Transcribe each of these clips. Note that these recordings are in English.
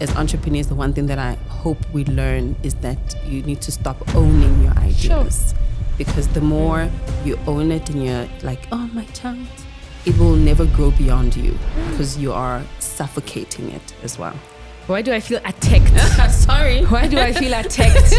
As entrepreneurs, the one thing that I hope we learn is that you need to stop owning your ideas. Sure. Because the more you own it and you're like, oh, my child, it will never grow beyond you because you are suffocating it as well. Why do I feel attacked? Sorry. Why do I feel attacked?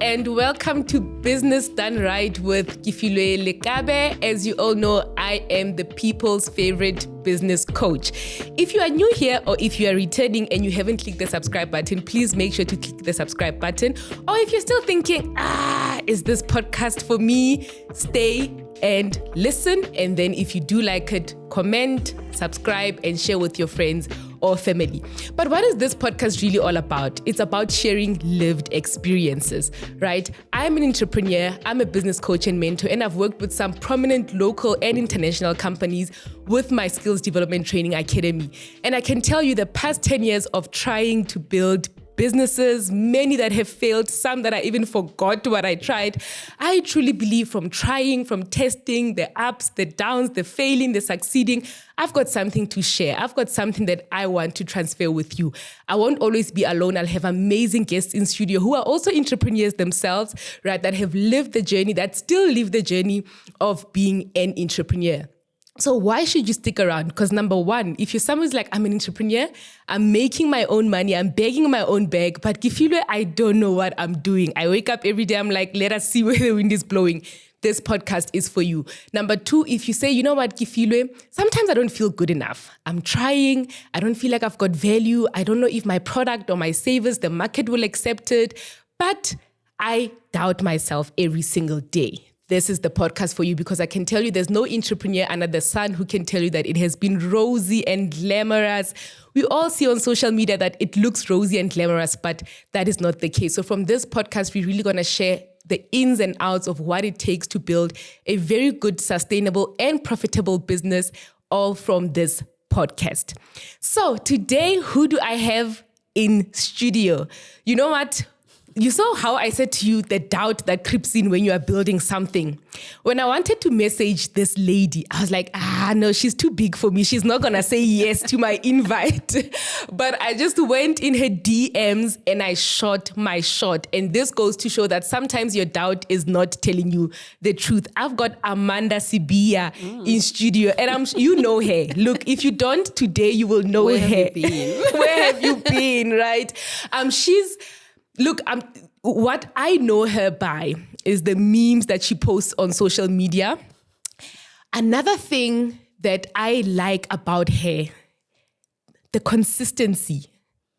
And welcome to Business Done Right with Kefilwe Lekabe. As you all know, I am the people's favorite business coach. If you are new here or if you are returning and you haven't clicked the subscribe button, please make sure to click the subscribe button. Or if you're still thinking, is this podcast for me? Stay and listen. And then if you do like it, comment, subscribe, and share with your friends or family. But what is this podcast really all about? It's about sharing lived experiences, right? I'm an entrepreneur, I'm a business coach and mentor, and I've worked with some prominent local and international companies with my skills development training academy. And I can tell you the past 10 years of trying to build businesses, many that have failed, some that I even forgot what I tried. I truly believe from trying, from testing, the ups, the downs, the failing, the succeeding, I've got something to share. I've got something that I want to transfer with you. I won't always be alone. I'll have amazing guests in studio who are also entrepreneurs themselves, right? That have lived the journey, that still live the journey of being an entrepreneur. So why should you stick around? Because number one, if you're someone who's like, I'm an entrepreneur, I'm making my own money, I'm begging my own bag, but Kefilwe, I don't know what I'm doing. I wake up every day, I'm like, let us see where the wind is blowing. This podcast is for you. Number two, if you say, you know what, Kefilwe, sometimes I don't feel good enough. I'm trying. I don't feel like I've got value. I don't know if my product or my service, the market will accept it, but I doubt myself every single day. This is the podcast for you because I can tell you there's no entrepreneur under the sun who can tell you that it has been rosy and glamorous. We all see on social media that it looks rosy and glamorous, but that is not the case. So from this podcast, we're really going to share the ins and outs of what it takes to build a very good, sustainable, and profitable business, all from this podcast. So today, who do I have in studio? You know what? You saw how I said to you the doubt that creeps in when you are building something. When I wanted to message this lady, I was like, no, she's too big for me. She's not going to say yes to my invite. But I just went in her DMs and I shot my shot. And this goes to show that sometimes your doubt is not telling you the truth. I've got Amanda Sibiya in studio and you know her. Look, if you don't today, you will know Where her. have you been? Where have you been, right? Look, what I know her by is the memes that she posts on social media. Another thing that I like about her, the consistency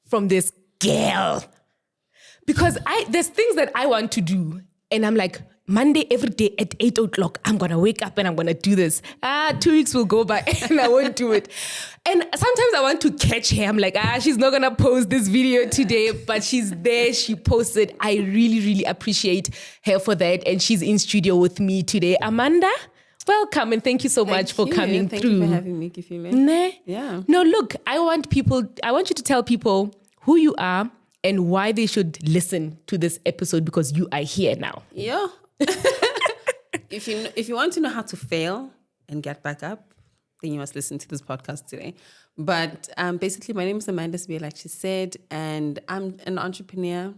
from this girl. Because there's things that I want to do and I'm like, Monday, every day at 8 o'clock, I'm going to wake up and I'm going to do this. 2 weeks will go by and I won't do it. And sometimes I want to catch her. I'm like, she's not going to post this video today, but she's there. She posted. I really, really appreciate her for that. And she's in studio with me today. Amanda, welcome. And thank you so much for coming through. Thank you for having me, Kefilwe. Nah? Yeah. No, look, I want you to tell people who you are and why they should listen to this episode because you are here now. Yeah. If you want to know how to fail and get back up, then you must listen to this podcast today. But basically, my name is Amanda Sibiya, like she said, and I'm an entrepreneur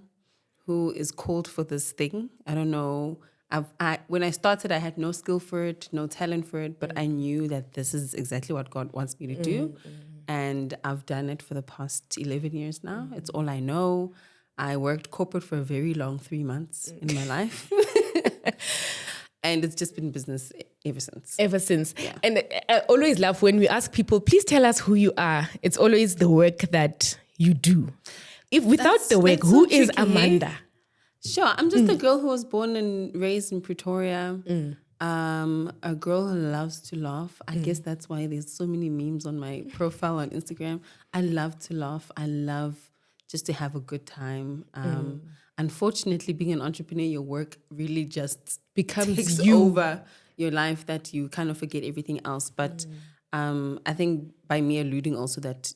who is called for this thing. I don't know. When I started, I had no skill for it, no talent for it, but I knew that this is exactly what God wants me to do. And I've done it for the past 11 years now. It's all I know. I worked corporate for a very long 3 months in my life. And it's just been business ever since. Yeah. And I always love when we ask people, please tell us who you are. It's always the work that you do. Without the work, who is Amanda? Sure. I'm just a girl who was born and raised in Pretoria. A girl who loves to laugh. I guess that's why there's so many memes on my profile on Instagram. I love to laugh. I love just to have a good time. Unfortunately, being an entrepreneur, your work really just becomes takes over your life that you kind of forget everything else. But I think by me alluding also that,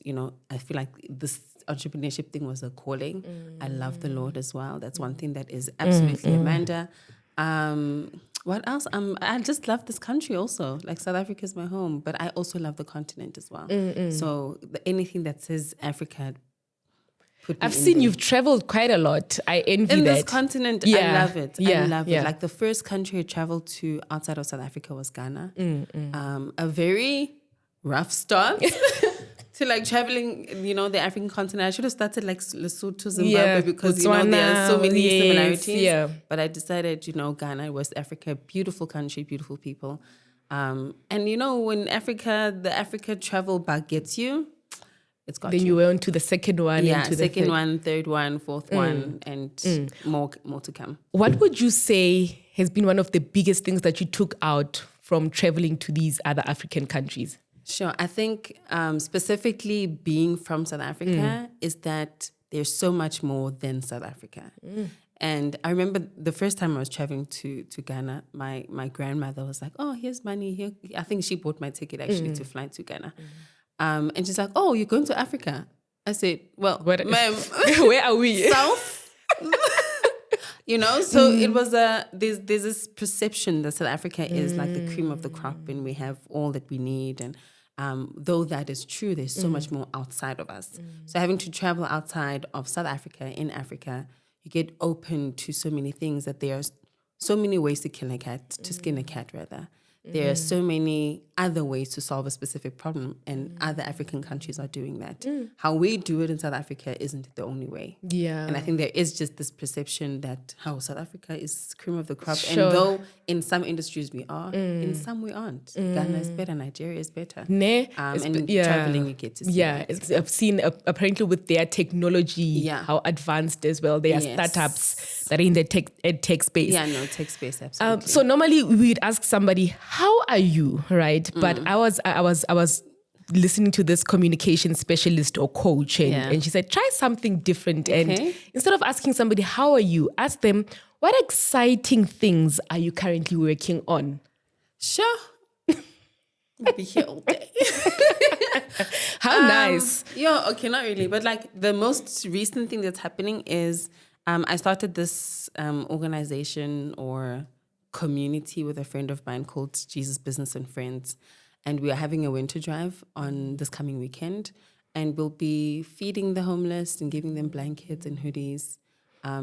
I feel like this entrepreneurship thing was a calling. I love the Lord as well. That's one thing that is absolutely Amanda. What else? I just love this country also. Like South Africa is my home, but I also love the continent as well. So anything that says Africa, I've seen you've traveled quite a lot. I envy in that. this continent, I love it. Yeah. I love it. Like the first country I traveled to outside of South Africa was Ghana. A very rough start to like traveling, the African continent. I should have started like Lesotho, Zimbabwe, because Botswana, there are so many similarities. Yeah. But I decided, Ghana, West Africa, beautiful country, beautiful people. And when the Africa travel bug gets you, it's got then you went to the second one. Yeah, into second the one, third one, fourth one, and more to come. What would you say has been one of the biggest things that you took out from traveling to these other African countries? Sure. I think specifically being from South Africa is that there's so much more than South Africa. And I remember the first time I was traveling to Ghana, my grandmother was like, oh, here's money. Here. I think she bought my ticket actually to fly to Ghana. And she's like, oh, you're going to Africa? I said, well, ma'am, where are we? South. So it was there's this perception that South Africa is like the cream of the crop and we have all that we need. And though that is true, there's so much more outside of us. So having to travel outside of South Africa, in Africa, you get open to so many things that there's so many ways to kill a cat, to skin a cat rather. There are so many other ways to solve a specific problem, and other African countries are doing that. How we do it in South Africa isn't the only way. Yeah. And I think there is just this perception that South Africa is cream of the crop. Sure. And though in some industries we are, in some we aren't. Ghana is better, Nigeria is better. And traveling you get to see. Yeah, I've seen apparently with their technology, how advanced as well. There are startups that are in the tech space. Yeah, no, tech space, absolutely. So normally we'd ask somebody, how are you, right? But I was listening to this communication specialist or coach and she said, try something different. Okay. And instead of asking somebody, how are you? Ask them, what exciting things are you currently working on? Sure. I'll be here all day. How nice. Yeah, okay, not really. But like the most recent thing that's happening is I started this organization or community with a friend of mine called Jesus Business and Friends. And we are having a winter drive on this coming weekend. And we'll be feeding the homeless and giving them blankets and hoodies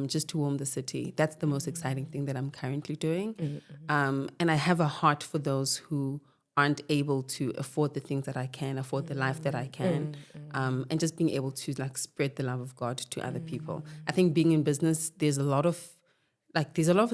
just to warm the city. That's the most exciting thing that I'm currently doing. And I have a heart for those who aren't able to afford the things that I can, afford the life that I can, and just being able to like spread the love of God to other people. I think being in business, there's a lot of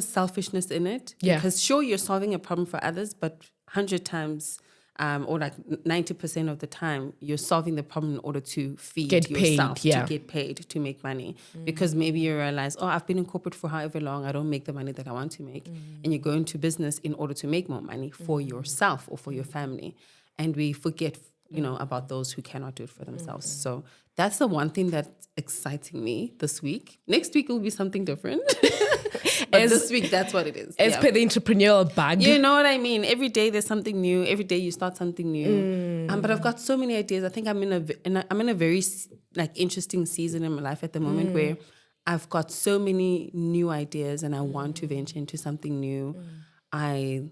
selfishness in it. Yeah. Because sure, you're solving a problem for others, but 100 times or like 90% of the time, you're solving the problem in order to feed yourself, to get paid, to make money. Because maybe you realize, I've been in corporate for however long, I don't make the money that I want to make. And you go into business in order to make more money for yourself or for your family. And we forget, about those who cannot do it for themselves. So that's the one thing that's exciting me this week. Next week will be something different. But this week, that's what it is. As per the entrepreneurial bag. You know what I mean? Every day there's something new. Every day you start something new. But I've got so many ideas. I think I'm in a very like interesting season in my life at the moment where I've got so many new ideas and I want to venture into something new. I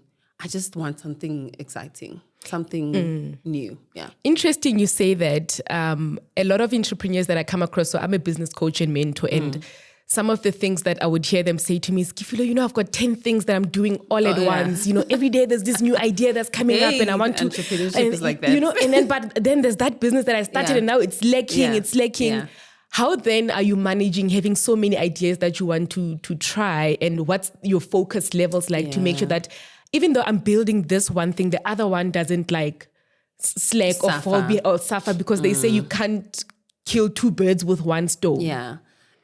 just want something exciting, something new. Yeah. Interesting you say that. A lot of entrepreneurs that I come across, so I'm a business coach and mentor, and some of the things that I would hear them say to me is, Kefilwe, I've got 10 things that I'm doing all at once. Every day there's this new idea that's coming up and I want to. Entrepreneurship is like that. But then there's that business that I started and now it's lacking. Yeah. How then are you managing having so many ideas that you want to try, and what's your focus levels like to make sure that even though I'm building this one thing, the other one doesn't like slack or suffer because they say you can't kill two birds with one stone. Yeah.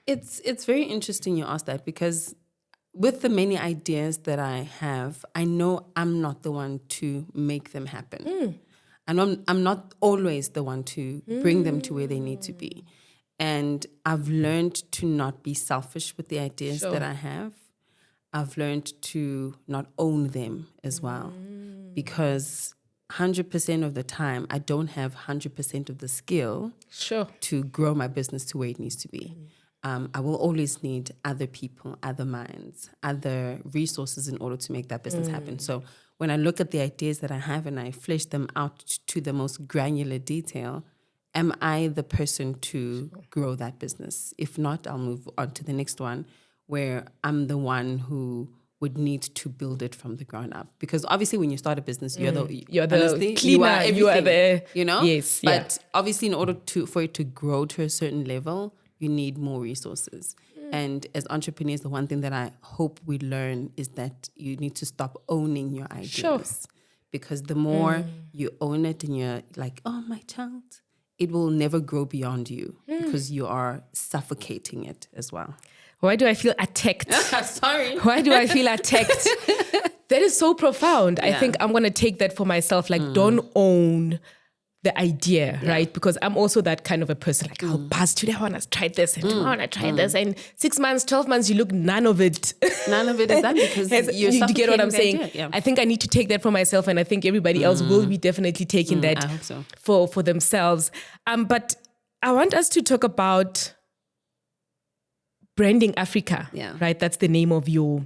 It's very interesting you ask that, because with the many ideas that I have, I know I'm not the one to make them happen. And I'm not always the one to bring them to where they need to be. And I've learned to not be selfish with the ideas that I have. I've learned to not own them as well, because 100% of the time, I don't have 100% of the skill to grow my business to where it needs to be. I will always need other people, other minds, other resources in order to make that business happen. So when I look at the ideas that I have and I flesh them out to the most granular detail, am I the person to grow that business? If not, I'll move on to the next one where I'm the one who would need to build it from the ground up. Because obviously when you start a business, you're the cleaner, you are the, Yes. But obviously in order for it to grow to a certain level, you need more resources. And as entrepreneurs, the one thing that I hope we learn is that you need to stop owning your ideas. Because the more you own it and you're like, oh, my child, it will never grow beyond you because you are suffocating it as well. Why do I feel attacked? Sorry. Why do I feel attacked? That is so profound. I think I'm going to take that for myself. Like, don't own the idea, right? Because I'm also that kind of a person. Like, I'll buzz today, I want to try this, and tomorrow I want to try this. And 6 months, 12 months, you look none of it. None of it is done because you're you get what I'm saying? Yeah. I think I need to take that for myself, and I think everybody else will be definitely taking that I hope so. for themselves. But I want us to talk about Branding Africa, right? That's the name of your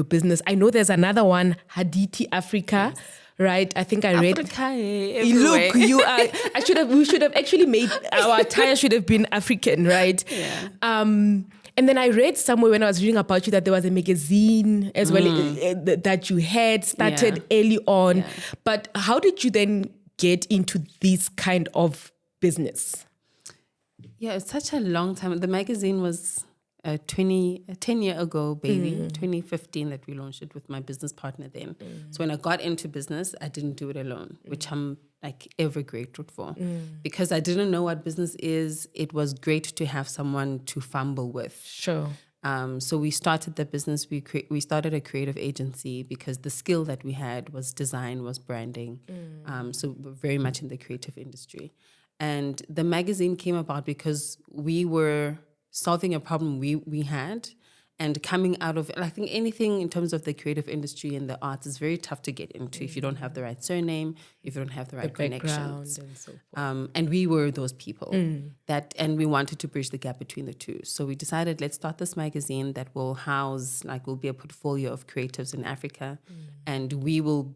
business. I know there's another one, Hadithi Africa. Yes. Right, I think I read. Look, you are. We should have actually made our attire should have been African, right? Yeah. And then I read somewhere when I was reading about you that there was a magazine as well that you had started early on. Yeah. But how did you then get into this kind of business? Yeah, it's such a long time. The magazine was 10 year ago, baby, 2015 that we launched it with my business partner then. So when I got into business, I didn't do it alone, which I'm like ever grateful for. Because I didn't know what business is. It was great to have someone to fumble with. Sure. So we started the business. We started a creative agency because the skill that we had was design, was branding. So we're very much in the creative industry. And the magazine came about because we were solving a problem we had, and coming out of it. I think anything in terms of the creative industry and the arts is very tough to get into if you don't have the right surname, if you don't have the right connections. And so forth. And we were those people and we wanted to bridge the gap between the two. So we decided, let's start this magazine that will house, will be a portfolio of creatives in Africa, and we will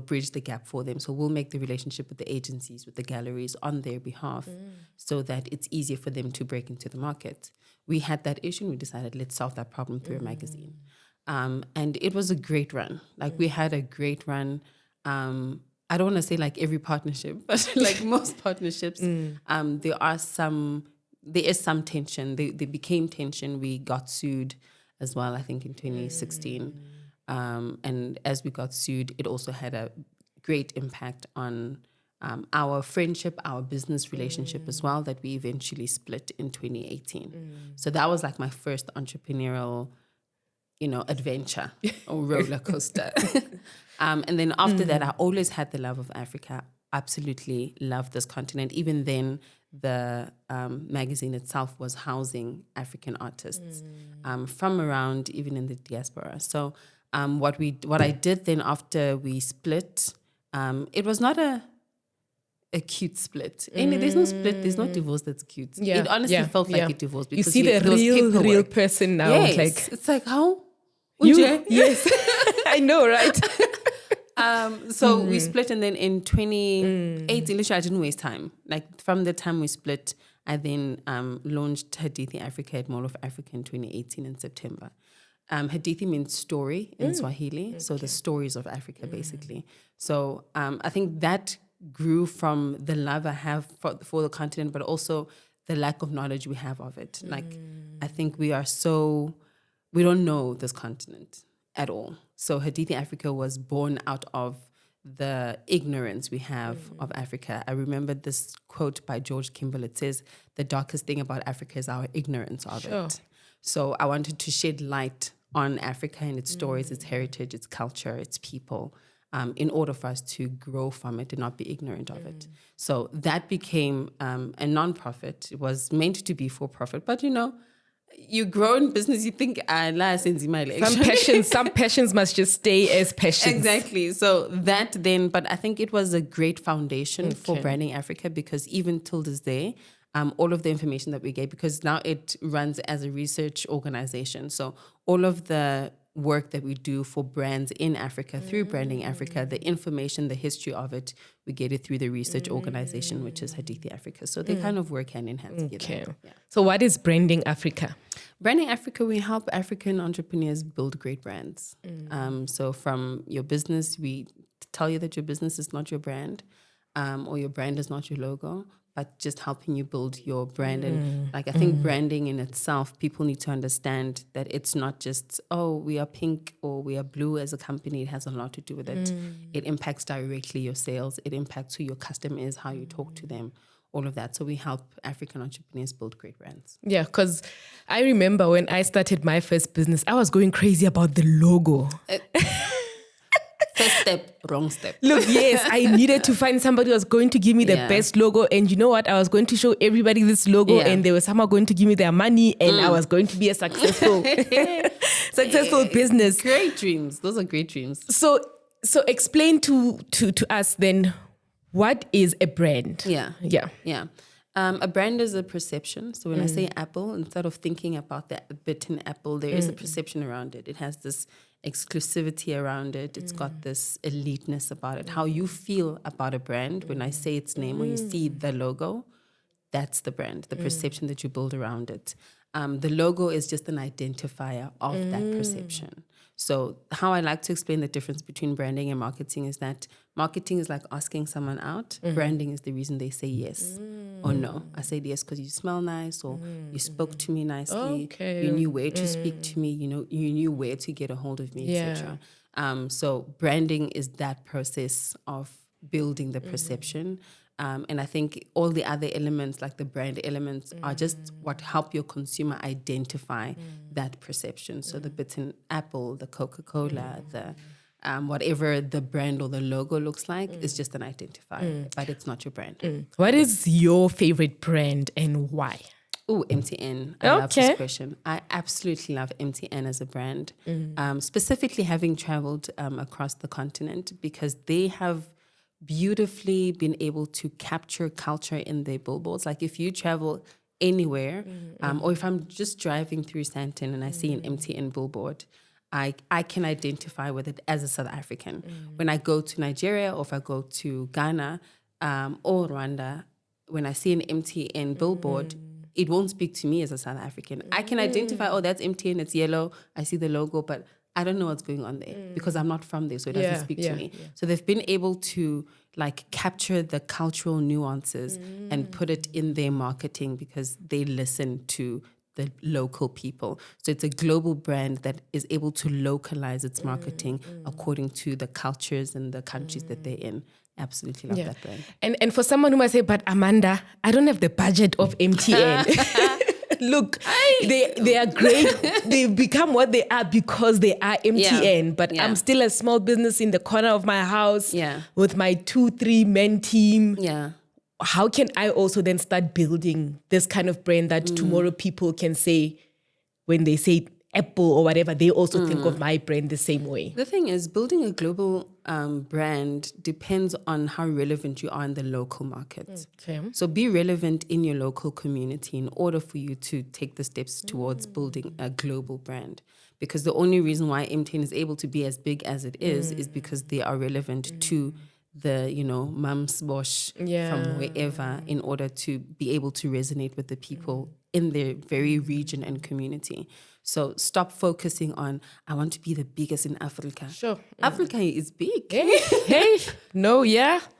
bridge the gap for them. So we'll make the relationship with the agencies, with the galleries on their behalf so that it's easier for them to break into the market. We had that issue and we decided, let's solve that problem through a magazine. And it was a great run. We had a great run. I don't want to say like every partnership, but like most partnerships, there is some tension. They became tension. We got sued as well, I think in 2016. And as we got sued, it also had a great impact on our friendship, our business relationship as well, that we eventually split in 2018. So that was like my first entrepreneurial, adventure or roller coaster. And then after that, I always had the love of Africa. Absolutely loved this continent. Even then, the magazine itself was housing African artists from around, even in the diaspora. So what I did then after we split, it was not a cute split. There's no split, there's no divorce that's cute. Yeah, it honestly felt like a divorce because you see the real person now. Yes, it's like, how? Yes, I know, right? So we split, and then in 2018, literally I didn't waste time. Like from the time we split, I then launched Hadithi Africa at Mall of Africa in 2018 in September. Hadithi means story in Swahili, so the stories of Africa, basically. So I think that grew from the love I have for the continent, but also the lack of knowledge we have of it. I think we don't know this continent at all. So Hadithi Africa was born out of the ignorance we have of Africa. I remember this quote by George Kimball. It says, the darkest thing about Africa is our ignorance of it. So I wanted to shed light on Africa and its stories, its heritage, its culture, its people, in order for us to grow from it and not be ignorant of it. So that became a non-profit. It was meant to be for profit, but you grow in business, you think, some passions must just stay as passions. Exactly. So that then, but I think it was a great foundation for Branding Africa, because even till this day, all of the information that we gave, because now it runs as a research organization. So all of the work that we do for brands in Africa through Branding Africa, the information, the history of it, we get it through the research organization, which is Hadithi Africa. So they kind of work hand in hand together. Okay. Yeah. So what is Branding Africa? Branding Africa, we help African entrepreneurs build great brands. So from your business, we tell you that your business is not your brand, or your brand is not your logo, but just helping you build your brand. And like, I think branding in itself, people need to understand that it's not just, oh, we are pink or we are blue as a company. It has a lot to do with it. It impacts directly your sales. It impacts who your customer is, how you talk to them, all of that. So we help African entrepreneurs build great brands. Yeah, because I remember when I started my first business, I was going crazy about the logo. First step, wrong step. Look, yes, I needed to find somebody who was going to give me the best logo. And you know what? I was going to show everybody this logo, and they were somehow going to give me their money, and I was going to be a successful business. Great dreams. Those are great dreams. So explain to us then, what is a brand? Yeah. A brand is a perception. So when I say apple, instead of thinking about the bitten apple, there is a perception around it. It has this exclusivity around it. It's got this eliteness about it. How you feel about a brand when I say its name or you see the logo, that's the brand, the perception that you build around it. The logo is just an identifier of that perception. So how I like to explain the difference between branding and marketing is that marketing is like asking someone out. Branding is the reason they say yes or no. I said yes because you smell nice, or you spoke to me nicely. You knew where to speak to me. You knew where to get a hold of me, etc. So branding is that process of building the perception. And I think all the other elements, like the brand elements, are just what help your consumer identify that perception. So the bitten apple, the Coca-Cola, the whatever the brand or the logo looks like is just an identifier, but it's not your brand. What is your favorite brand and why? Oh, MTN. I love this question. I absolutely love MTN as a brand, specifically having traveled across the continent, because they have beautifully been able to capture culture in their billboards. Like if you travel anywhere, or if I'm just driving through Sandton and I see an MTN billboard, I can identify with it as a South African. When I go to Nigeria, or if I go to Ghana or Rwanda, when I see an MTN billboard, it won't speak to me as a South African. I can identify, oh, that's MTN, it's yellow, I see the logo, but I don't know what's going on there because I'm not from there, so it doesn't speak to me. Yeah. So they've been able to like capture the cultural nuances and put it in their marketing because they listen to the local people. So it's a global brand that is able to localize its marketing according to the cultures and the countries that they're in. Absolutely love that brand. And for someone who might say, but Amanda, I don't have the budget of MTN. Look, they are great. They've become what they are because they are MTN. But I'm still a small business in the corner of my house with my 2-3 men team. Yeah. How can I also then start building this kind of brand that tomorrow people can say, when they say Apple or whatever, they also think of my brand the same way? The thing is, building a global brand depends on how relevant you are in the local market. Okay. So be relevant in your local community in order for you to take the steps towards building a global brand. Because the only reason why MTN is able to be as big as it is because they are relevant to the, mums bosh from wherever, in order to be able to resonate with the people in their very region and community. So stop focusing on, I want to be the biggest in Africa. Sure. Africa is big.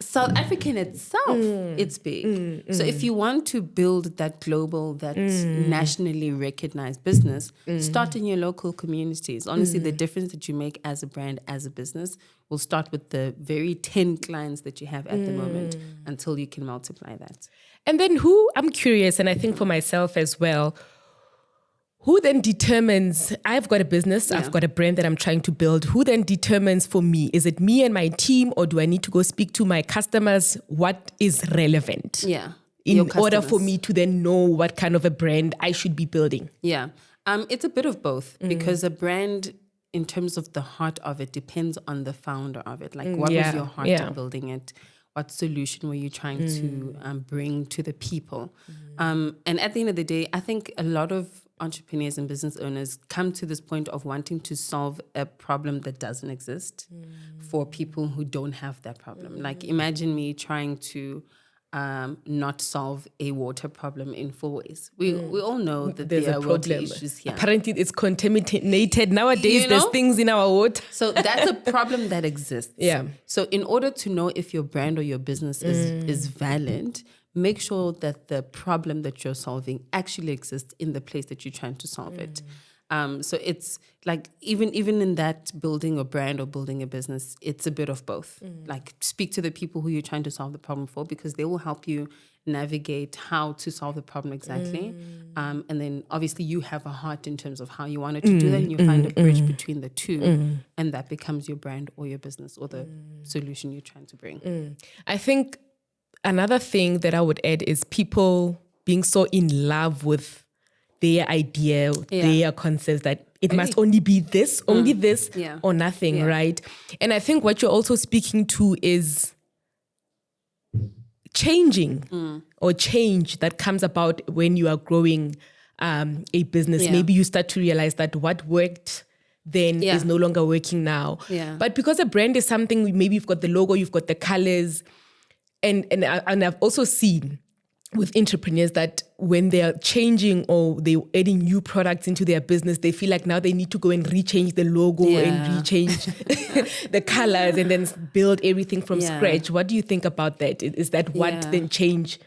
South Africa in itself, it's big. So if you want to build that global, that nationally recognized business, start in your local communities. Honestly, the difference that you make as a brand, as a business, will start with the very 10 clients that you have at the moment until you can multiply that. And then I'm curious, and I think for myself as well, who then determines, I've got a business, I've got a brand that I'm trying to build. Who then determines for me? Is it me and my team, or do I need to go speak to my customers? What is relevant? Yeah. in Your order for customers. me to then know what kind of a brand I should be building? Yeah. It's a bit of both because a brand, in terms of the heart of it, depends on the founder of it. Like, what was your heart of building it? What solution were you trying to bring to the people? And at the end of the day, I think a lot of entrepreneurs and business owners come to this point of wanting to solve a problem that doesn't exist for people who don't have that problem. Like, imagine me trying to not solve a water problem in 4 ways. We all know that There's there a are water problem. issues here. Apparently, it's contaminated nowadays. You There's know? things in our water. So that's a problem that exists. Yeah. So in order to know if your brand or your business is valid, make sure that the problem that you're solving actually exists in the place that you're trying to solve it. So it's like even in that building a brand or building a business, it's a bit of both. Like, speak to the people who you're trying to solve the problem for, because they will help you navigate how to solve the problem exactly. And then obviously you have a heart in terms of how you wanted to do that, and you find a bridge between the two, and that becomes your brand or your business or the solution you're trying to bring. I think another thing that I would add is people being so in love with their idea, their concepts, that it must only be this, only this, or nothing, right? And I think what you're also speaking to is changing or change that comes about when you are growing a business. Maybe you start to realize that what worked then is no longer working now. But because a brand is something, maybe you've got the logo, you've got the colors, and I've also seen with entrepreneurs that when they are changing or they're adding new products into their business, they feel like now they need to go and rechange the logo and rechange the colors and then build everything from scratch. What do you think about that? Is that what then change?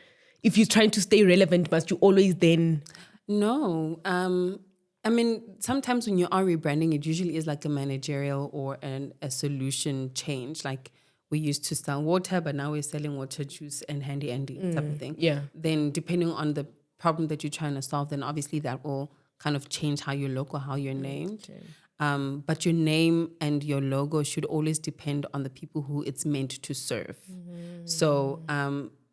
If you're trying to stay relevant, must you always then... No. I mean, sometimes when you are rebranding, it usually is like a managerial or a solution change. Like, we used to sell water, but now we're selling water, juice, and handy type of thing. Then depending on the problem that you're trying to solve, then obviously that will kind of change how you look or how you're named. But your name and your logo should always depend on the people who it's meant to serve. So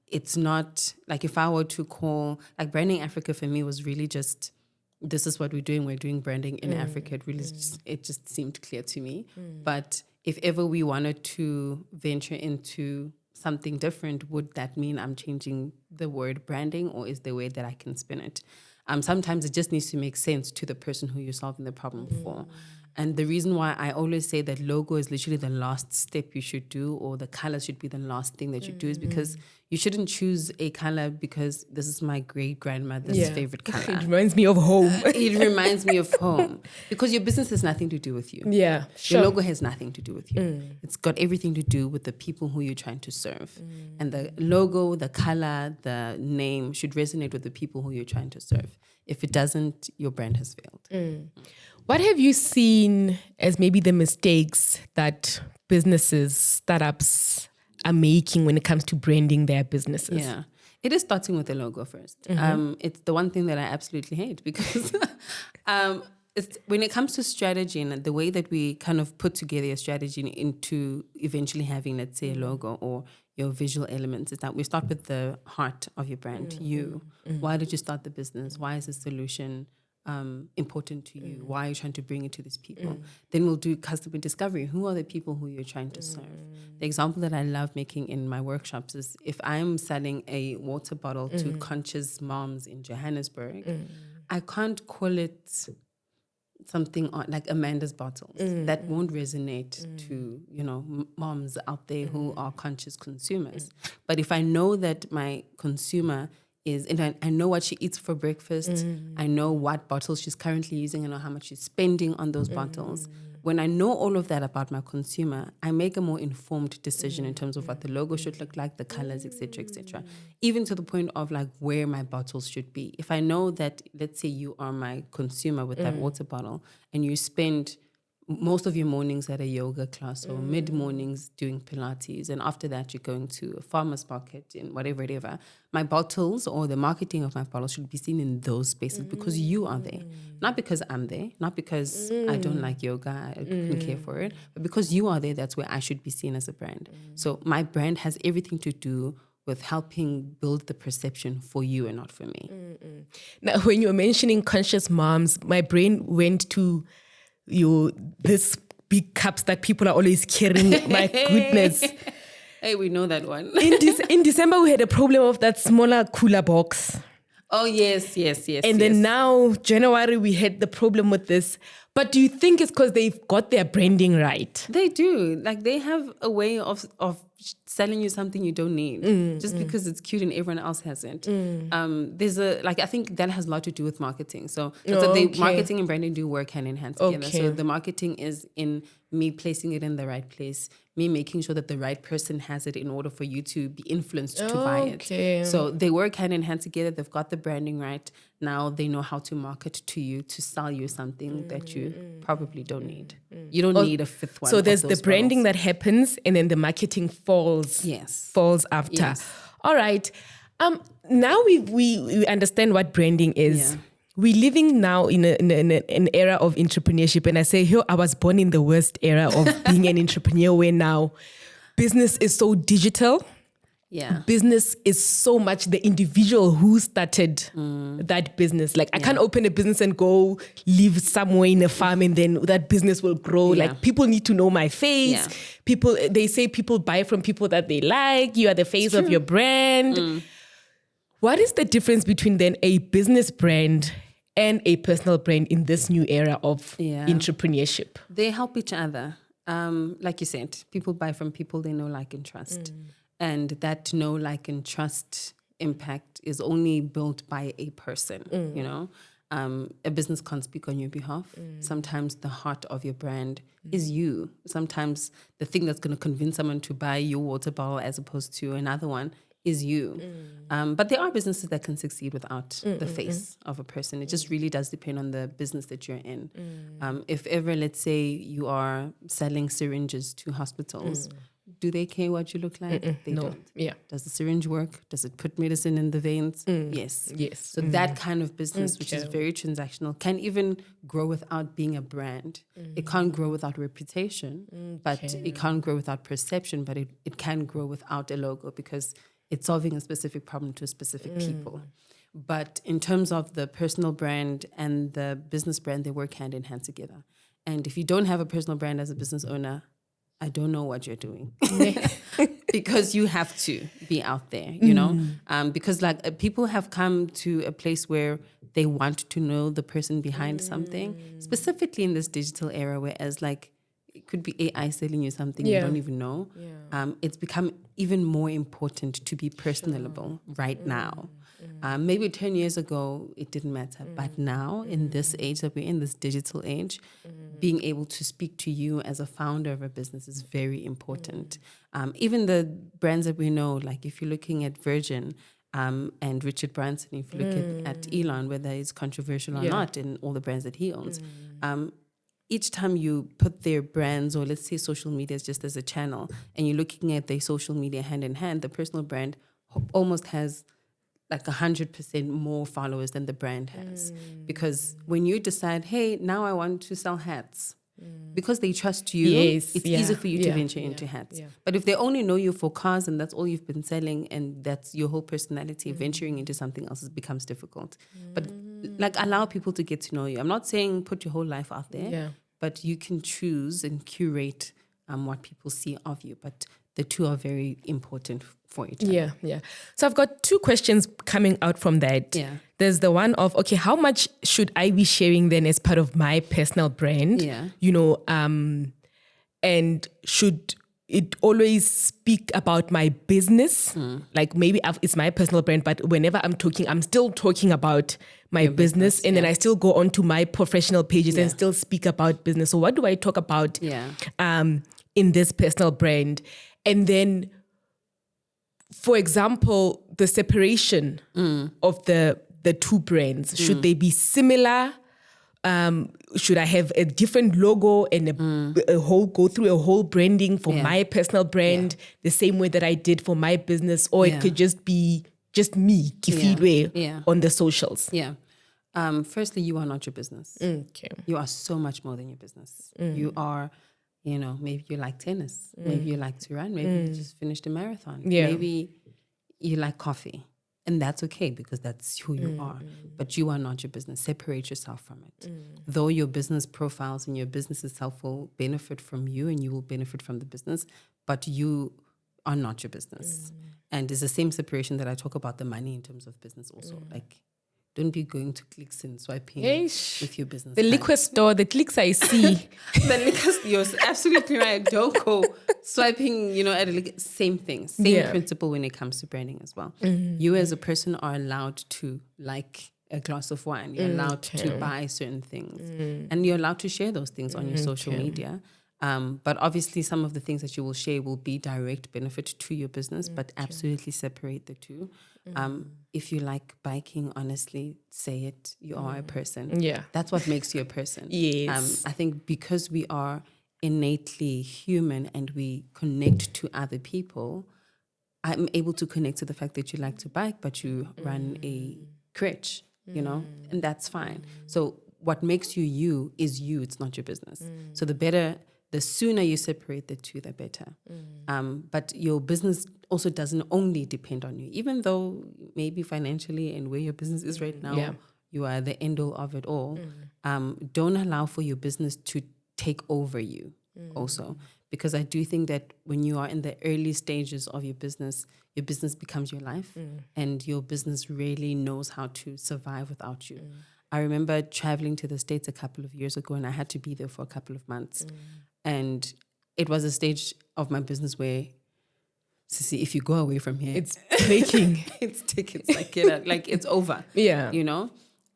it's not like, if I were to call, like, Branding Africa for me was really just, this is what we're doing branding in Africa. It really just seemed clear to me. But if ever we wanted to venture into something different, would that mean I'm changing the word branding, or is there a way that I can spin it? Sometimes it just needs to make sense to the person who you're solving the problem for. And the reason why I always say that logo is literally the last step you should do, or the color should be the last thing that you do, is because you shouldn't choose a color because this is my great grandmother's favorite color. It reminds me of home. It reminds me of home. Because your business has nothing to do with you. Yeah, sure. Your logo has nothing to do with you. It's got everything to do with the people who you're trying to serve. And the logo, the color, the name should resonate with the people who you're trying to serve. If it doesn't, your brand has failed. What have you seen as maybe the mistakes that businesses, startups are making when it comes to branding their businesses? Yeah, it is starting with the logo first. It's the one thing that I absolutely hate, because it's, when it comes to strategy and the way that we kind of put together a strategy into eventually having, let's say, a logo or your visual elements, is that we start with the heart of your brand. You. Why did you start the business? Why is the solution important to you? Why are you trying to bring it to these people? Then we'll do customer discovery. Who are the people who you're trying to serve? The example that I love making in my workshops is, if I'm selling a water bottle to conscious moms in Johannesburg, I can't call it something like Amanda's bottles. That won't resonate to, moms out there who are conscious consumers. But if I know that my consumer is, and I know what she eats for breakfast, I know what bottles she's currently using, I know how much she's spending on those bottles. When I know all of that about my consumer, I make a more informed decision in terms of what the logo should look like, the colors, etc., even to the point of like where my bottles should be. If I know that, let's say you are my consumer with that water bottle, and you spend most of your mornings at a yoga class or mid-mornings doing Pilates, and after that you're going to a farmer's market and whatever, my bottles or the marketing of my bottles should be seen in those spaces because you are there. Not because I'm there, not because I don't like yoga, I couldn't care for it, but because you are there, that's where I should be seen as a brand. So my brand has everything to do with helping build the perception for you and not for me. Now, when you were mentioning conscious moms, my brain went to this big cups that people are always carrying. My goodness. Hey, we know that one. In December, we had a problem of that smaller cooler box. Oh, yes. And then now, January, we had the problem with this. But do you think it's because they've got their branding right? They do. Like, they have a way of selling you something you don't need just because it's cute and everyone else has it. I think that has a lot to do with marketing. So marketing and branding do work hand in hand together. Okay. So the marketing is in me placing it in the right place, me making sure that the right person has it in order for you to be influenced to buy it. So they work hand in hand together. They've got the branding right. Now they know how to market to you, to sell you something that you probably don't need. You don't need a fifth one. So there's the branding that happens and then the marketing falls after. Yes. All right. Now we understand what branding is. Yeah. We're living now in an era of entrepreneurship. And I say, I was born in the worst era of being an entrepreneur, where now business is so digital. Yeah. Business is so much the individual who started that business. Like, I can't open a business and go live somewhere in a farm and then that business will grow. Yeah. Like, people need to know my face. Yeah. They say people buy from people that they like. You are the face of your brand. What is the difference between then a business brand and a personal brand in this new era of entrepreneurship? They help each other. Like you said, people buy from people they know, like, and trust. And that know, like, and trust impact is only built by a person, you know. A business can't speak on your behalf. Sometimes the heart of your brand is you. Sometimes the thing that's going to convince someone to buy your water bottle as opposed to another one is you. But there are businesses that can succeed without the face of a person. It just really does depend on the business that you're in. If ever, let's say, you are selling syringes to hospitals, do they care what you look like? They don't. Yeah. Does the syringe work? Does it put medicine in the veins? Yes. Yes. So that kind of business, which is very transactional, can even grow without being a brand. It can't grow without reputation, but it can't grow without perception, but it can grow without a logo because it's solving a specific problem to specific people. But in terms of the personal brand and the business brand, they work hand in hand together. And if you don't have a personal brand as a business owner, I don't know what you're doing. Because you have to be out there, you know? Because people have come to a place where they want to know the person behind something, specifically in this digital era, whereas it could be AI selling you something you don't even know. It's become even more important to be personable right now. Maybe 10 years ago, it didn't matter. But now, in this age that we're in, this digital age, being able to speak to you as a founder of a business is very important. Even the brands that we know, like if you're looking at Virgin and Richard Branson, if you look at Elon, whether it's controversial or not, in all the brands that he owns, each time you put their brands, or let's say social media just as a channel, and you're looking at their social media hand in hand, the personal brand almost has 100% more followers than the brand has. Because when you decide, hey, now I want to sell hats, because they trust you, it's easy for you to venture into hats. But if they only know you for cars and that's all you've been selling and that's your whole personality, venturing into something else becomes difficult. But allow people to get to know you. I'm not saying put your whole life out there, but you can choose and curate what people see of you. But the two are very important for each other. Yeah. So I've got two questions coming out from that. Yeah. There's the one of, okay, how much should I be sharing then as part of my personal brand? Yeah. You know, and should it always speak about my business? Like maybe it's my personal brand, but whenever I'm talking, I'm still talking about my business. And then I still go on to my professional pages and still speak about business. So what do I talk about in this personal brand? And then, for example, the separation of the two brands, should they be similar? Should I have a different logo and go through a whole branding for my personal brand the same way that I did for my business? Or it could just be just me, Kefilwe, on the socials? Yeah. Firstly, you are not your business. Okay. You are so much more than your business. You are, maybe you like tennis. Maybe you like to run. Maybe you just finished a marathon. Yeah. Maybe you like coffee. And that's okay because that's who you are. But you are not your business. Separate yourself from it. Though your business profiles and your business itself will benefit from you and you will benefit from the business, but you are not your business. And it's the same separation that I talk about the money in terms of business also. Like, don't be going to clicks and swiping with your business. The liquor store, the clicks I see. The liquor, you're absolutely right. Don't go swiping, at same thing. Same principle when it comes to branding as well. You as a person are allowed to like a glass of wine. You're allowed to buy certain things. And you're allowed to share those things on your social media. But obviously some of the things that you will share will be direct benefit to your business, but absolutely separate the two. If you like biking, honestly, say it. You are a person. Yeah. That's what makes you a person. Yes. I think because we are innately human and we connect to other people, I'm able to connect to the fact that you like to bike, but you run a crutch, and that's fine. So what makes you you is you. It's not your business. So the sooner you separate the two, the better. But your business also doesn't only depend on you, even though maybe financially and where your business is right now, you are the end all of it all. Don't allow for your business to take over you also. Because I do think that when you are in the early stages of your business becomes your life and your business really knows how to survive without you. I remember traveling to the States a couple of years ago and I had to be there for a couple of months. And it was a stage of my business where, Sissy, if you go away from here, it's breaking. It's tickets, like it's over. Yeah.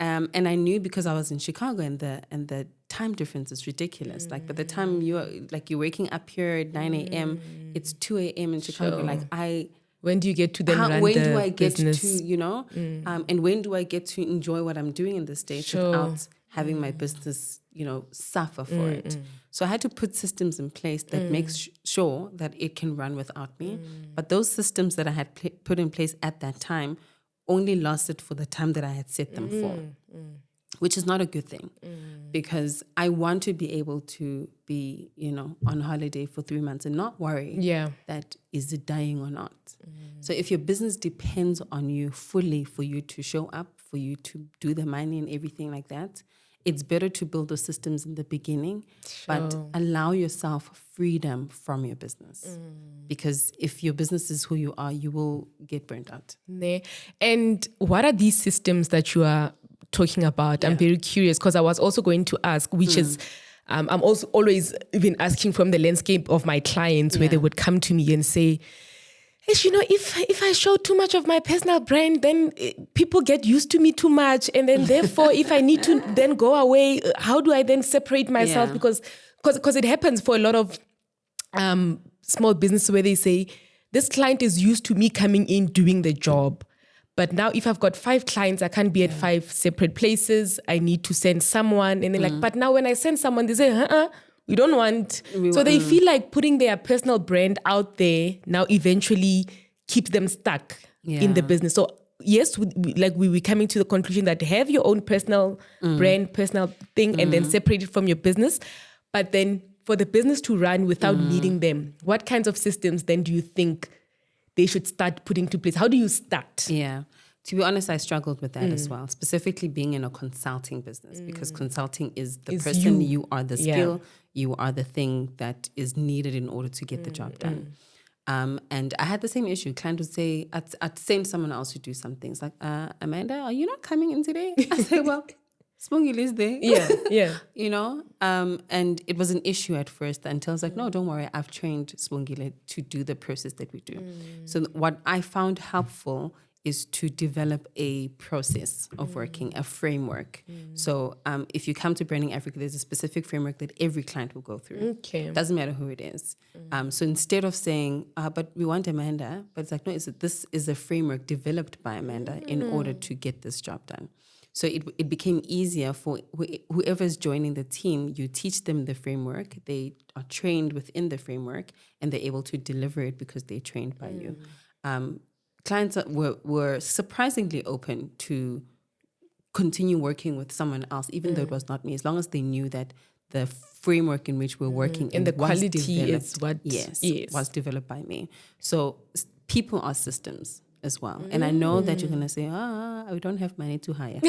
And I knew because I was in Chicago and the time difference is ridiculous. Like by the time you're waking up here at 9 a.m., it's 2 a.m. in Chicago. Sure. When do you get to then run when the do I get business? to, and when do I get to enjoy what I'm doing in the States without having my business, suffer for it? So I had to put systems in place that makes sure that it can run without me. But those systems that I had put in place at that time only lasted for the time that I had set them for, which is not a good thing because I want to be able to be, on holiday for 3 months and not worry that is it dying or not. So if your business depends on you fully for you to show up, for you to do the money and everything like that, it's better to build those systems in the beginning, but allow yourself freedom from your business. Because if your business is who you are, you will get burnt out. And what are these systems that you are talking about? I'm very curious because I was also going to ask, which is, I'm also always been asking from the landscape of my clients where they would come to me and say, if I show too much of my personal brand, then people get used to me too much. And then therefore, if I need to then go away, how do I then separate myself? Because it happens for a lot of small businesses where they say, this client is used to me coming in, doing the job. But now if I've got 5 clients, I can't be at 5 separate places. I need to send someone. And they're but now when I send someone, they say, we don't want. So they feel like putting their personal brand out there now eventually keeps them stuck in the business. So yes, we're coming to the conclusion that have your own personal brand, personal thing, and then separate it from your business. But then for the business to run without needing them, what kinds of systems then do you think they should start putting to place? How do you start? Yeah. To be honest, I struggled with that as well, specifically being in a consulting business because consulting is the person, you are the skill, you are the thing that is needed in order to get the job done. And I had the same issue. Client would say, I'd send someone else to do some things like, Amanda, are you not coming in today? I say, well, Spongile is there. And it was an issue at first until I was like, no, don't worry. I've trained Spongile to do the process that we do. So what I found helpful is to develop a process of working, a framework. So if you come to Branding Africa, there's a specific framework that every client will go through. Okay. Doesn't matter who it is. So instead of saying, but we want Amanda, but it's like, no, this is a framework developed by Amanda in order to get this job done. So it became easier for whoever's joining the team. You teach them the framework. They are trained within the framework and they're able to deliver it because they're trained by you. Clients were surprisingly open to continue working with someone else, even though it was not me, as long as they knew that the framework in which we're working and the quality is what was developed by me. So people are systems. as well. And I know that you're going to say, we don't have money to hire.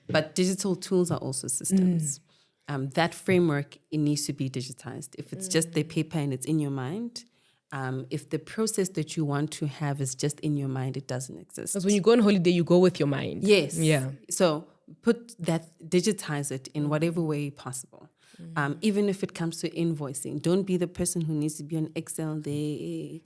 But digital tools are also systems. That framework, it needs to be digitized. If it's just the paper and it's in your mind, if the process that you want to have is just in your mind, it doesn't exist. Because when you go on holiday, you go with your mind. Yes. Yeah. So digitize it in whatever way possible. Even if it comes to invoicing, don't be the person who needs to be on Excel there,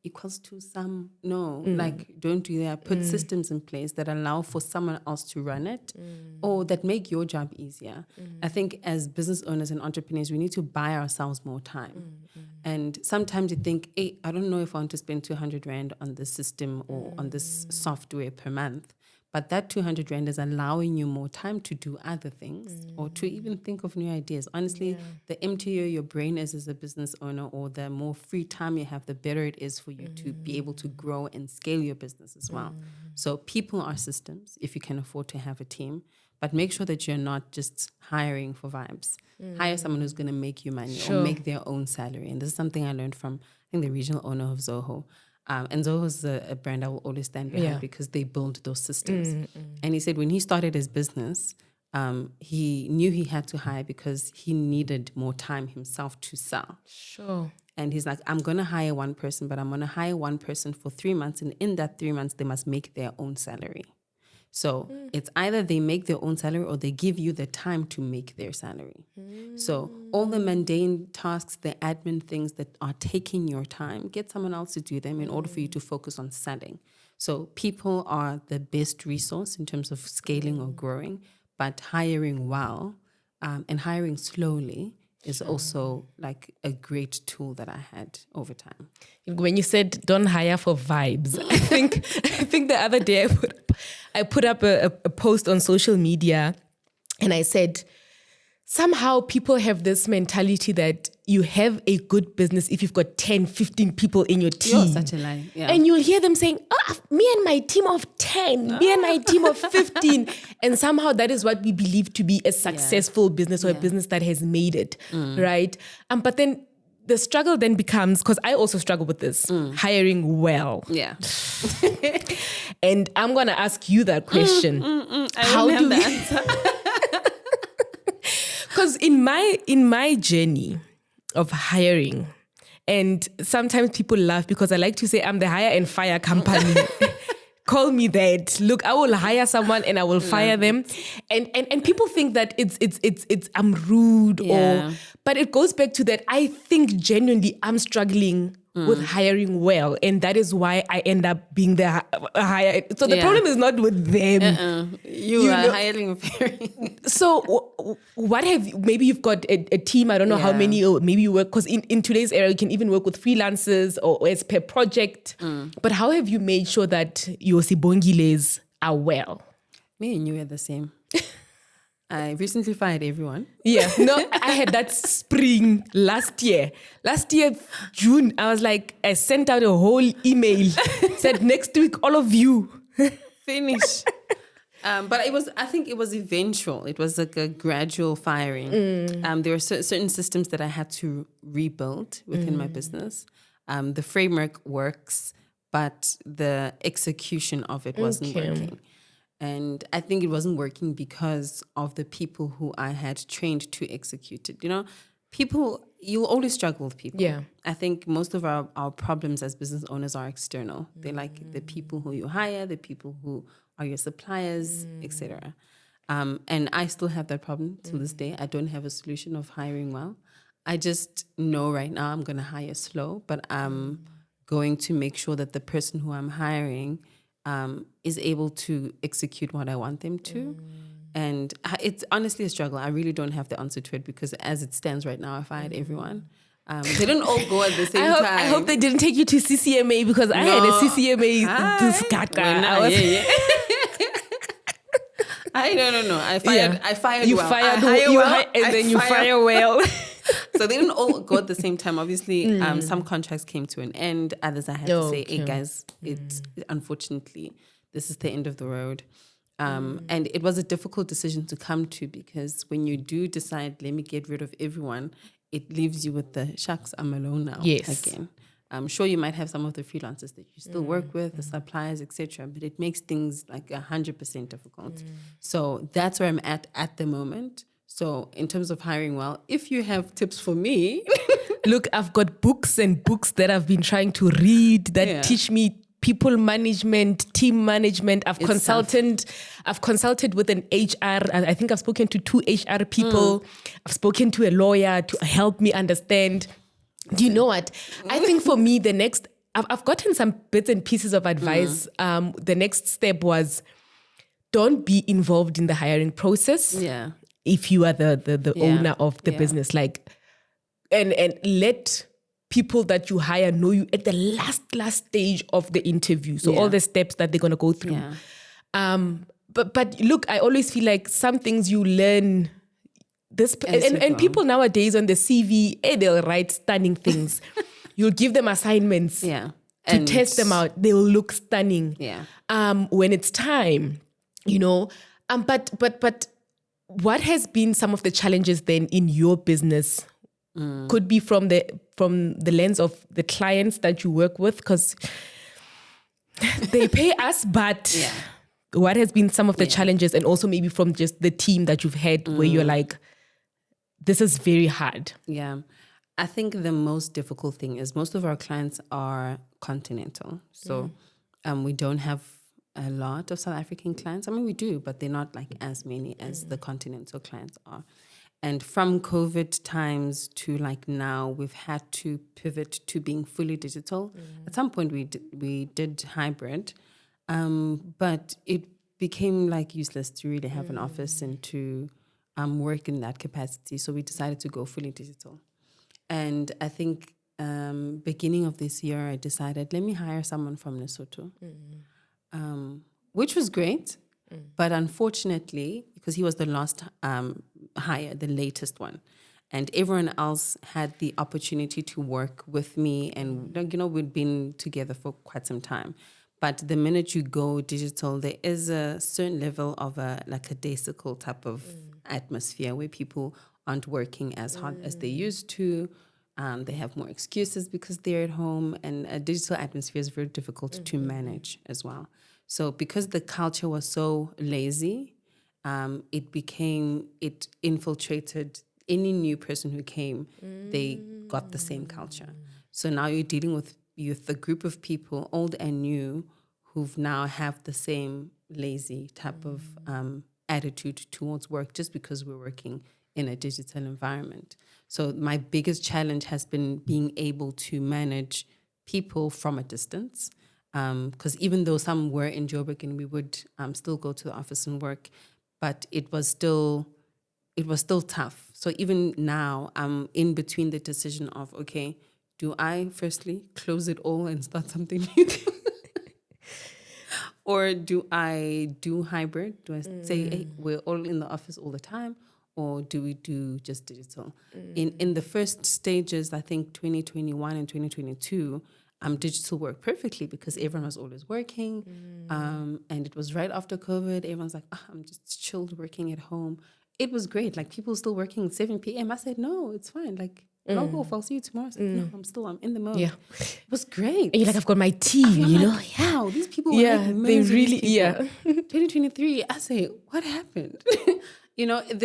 equals to some. No, like don't do that. Put systems in place that allow for someone else to run it or that make your job easier. I think as business owners and entrepreneurs, we need to buy ourselves more time. And sometimes you think, hey, I don't know if I want to spend 200 Rand on this system or on this software per month. But that 200 Rand is allowing you more time to do other things or to even think of new ideas. Honestly, the emptier your brain is as a business owner or the more free time you have, the better it is for you to be able to grow and scale your business as well. So people are systems if you can afford to have a team. But make sure that you're not just hiring for vibes. Hire someone who's going to make you money or make their own salary. And this is something I learned from, I think, the regional owner of Zoho. And Zoho is a brand I will always stand behind because they build those systems. And he said when he started his business, he knew he had to hire because he needed more time himself to sell. Sure. And he's like, I'm going to hire one person, but I'm going to hire one person for 3 months. And in that 3 months, they must make their own salary. So it's either they make their own salary or they give you the time to make their salary. So all the mundane tasks, the admin things that are taking your time, get someone else to do them in order for you to focus on selling. So people are the best resource in terms of scaling or growing, but hiring well and hiring slowly is also like a great tool that I had over time. When you said don't hire for vibes, I think the other day I put up a post on social media and I said, somehow people have this mentality that you have a good business if you've got 10, 15 people in your team. You're such a lie. Yeah. And you'll hear them saying, me and my team of 10, me and my team of 15. And somehow that is what we believe to be a successful business or a business that has made it, right? But then the struggle then becomes, because I also struggle with this, hiring well. Yeah. And I'm going to ask you that question. How do the answer. Because in my journey of hiring, and sometimes people laugh because I like to say I'm the hire and fire company. Call me that. Look, I will hire someone and I will fire them. And people think that it's I'm rude but it goes back to that. I think genuinely I'm struggling with hiring well, and that is why I end up being the hire. So the problem is not with them. You are hiring very. So what maybe you've got a team, I don't know how many, or maybe you work, because in today's era, you can even work with freelancers or as per project. But how have you made sure that your Sibongiles are well? Me and you are the same. I recently fired everyone. Yeah. No, I had that spring last year. Last year, June, I was like, I sent out a whole email. Said next week, all of you. Finish. But I think it was eventual. It was like a gradual firing. There were certain systems that I had to rebuild within my business. The framework works, but the execution of it wasn't working. And I think it wasn't working because of the people who I had trained to execute it. You know, people, you'll always struggle with people. Yeah. I think most of our problems as business owners are external. They're like the people who you hire, the people who are your suppliers, etc. And I still have that problem to this day. I don't have a solution of hiring well. I just know right now I'm going to hire slow, but I'm going to make sure that the person who I'm hiring is able to execute what I want them to. And it's honestly a struggle. I really don't have the answer to it because as it stands right now, I fired everyone. They didn't all go at the same time. I hope they didn't take you to CCMA because I had a CCMA. No. I fired you well. You fire well. So they didn't all go at the same time. Obviously, some contracts came to an end. Others I had to say, hey guys, unfortunately, this is the end of the road. And it was a difficult decision to come to because when you do decide, let me get rid of everyone, it leaves you with the shucks, I'm alone now again. I'm sure you might have some of the freelancers that you still work with, the suppliers, etc. But it makes things like 100% difficult. So that's where I'm at the moment. So in terms of hiring well, if you have tips for me, look, I've got books and books that I've been trying to read that teach me people management, team management. I've consulted with an HR. I think I've spoken to 2 HR people. I've spoken to a lawyer to help me understand. Do you know what? I think for me, I've gotten some bits and pieces of advice. The next step was, don't be involved in the hiring process. Yeah. If you are the owner of the business, like, and let people that you hire know you at the last stage of the interview. So all the steps that they're going to go through. Yeah. But look, I always feel like some things you learn this, and people nowadays on the CV, they'll write stunning things. You'll give them assignments to test them out. They will look stunning. Yeah. When it's time, you know. But what has been some of the challenges then in your business? Could be from the lens of the clients that you work with, because they pay us, but what has been some of the challenges, and also maybe from just the team that you've had where you're like, this is very hard? Yeah. I think the most difficult thing is most of our clients are continental. So we don't have a lot of South African clients. I mean, we do, but they're not like as many as the continental clients are. And from COVID times to like now, we've had to pivot to being fully digital. At some point, we did hybrid, but it became like useless to really have an office and to work in that capacity. So we decided to go fully digital. And I think beginning of this year, I decided, let me hire someone from Lesotho, which was great. But unfortunately, because he was the last hire, the latest one, and everyone else had the opportunity to work with me, and we'd been together for quite some time. But the minute you go digital, there is a certain level of a daisical type of atmosphere where people aren't working as hard as they used to. They have more excuses because they're at home, and a digital atmosphere is very difficult to manage as well. So because the culture was so lazy, it infiltrated any new person who came, they got the same culture. So now you're dealing with a group of people, old and new, who've now have the same lazy type of attitude towards work just because we're working in a digital environment. So my biggest challenge has been being able to manage people from a distance. Because even though some were in Joburg and we would still go to the office and work, but it was still tough. So even now, I'm in between the decision of, okay, do I firstly close it all and start something new? Or do I do hybrid? Do I say, hey, we're all in the office all the time? Or do we do just digital? In the first stages, I think 2021 and 2022, digital worked perfectly because everyone was always working. And it was right after COVID. Everyone's like, I'm just chilled working at home. It was great. Like, people still working at 7 p.m. I said, no, it's fine. Like, log off. I'll see you tomorrow. I said, no, I'm in the mode. Yeah. It was great. And you're like, I've got my team, you know? Wow, these people were they really, 2023, I say, what happened?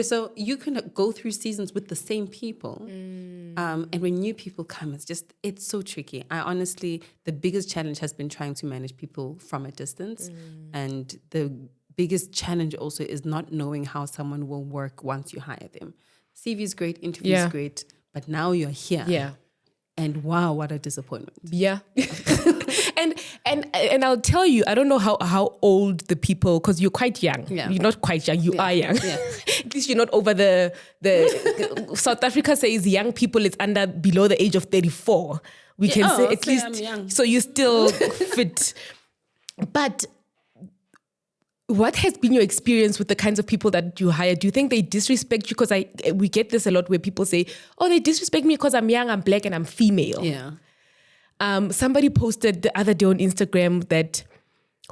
So you can go through seasons with the same people. And when new people come, it's so tricky. The biggest challenge has been trying to manage people from a distance. And the biggest challenge also is not knowing how someone will work once you hire them. CV is great, interview is great, but now you're here. Yeah. And wow, what a disappointment. Yeah. And I'll tell you, I don't know how old the people, because you're quite young. Yeah. You're not quite young, you are young. Yeah. At least you're not over the South Africa says young people is below the age of 34. We can say at least, I'm young. So you still fit. But what has been your experience with the kinds of people that you hire? Do you think they disrespect you? Because we get this a lot where people say, they disrespect me because I'm young, I'm black, and I'm female. Yeah. Somebody posted the other day on Instagram that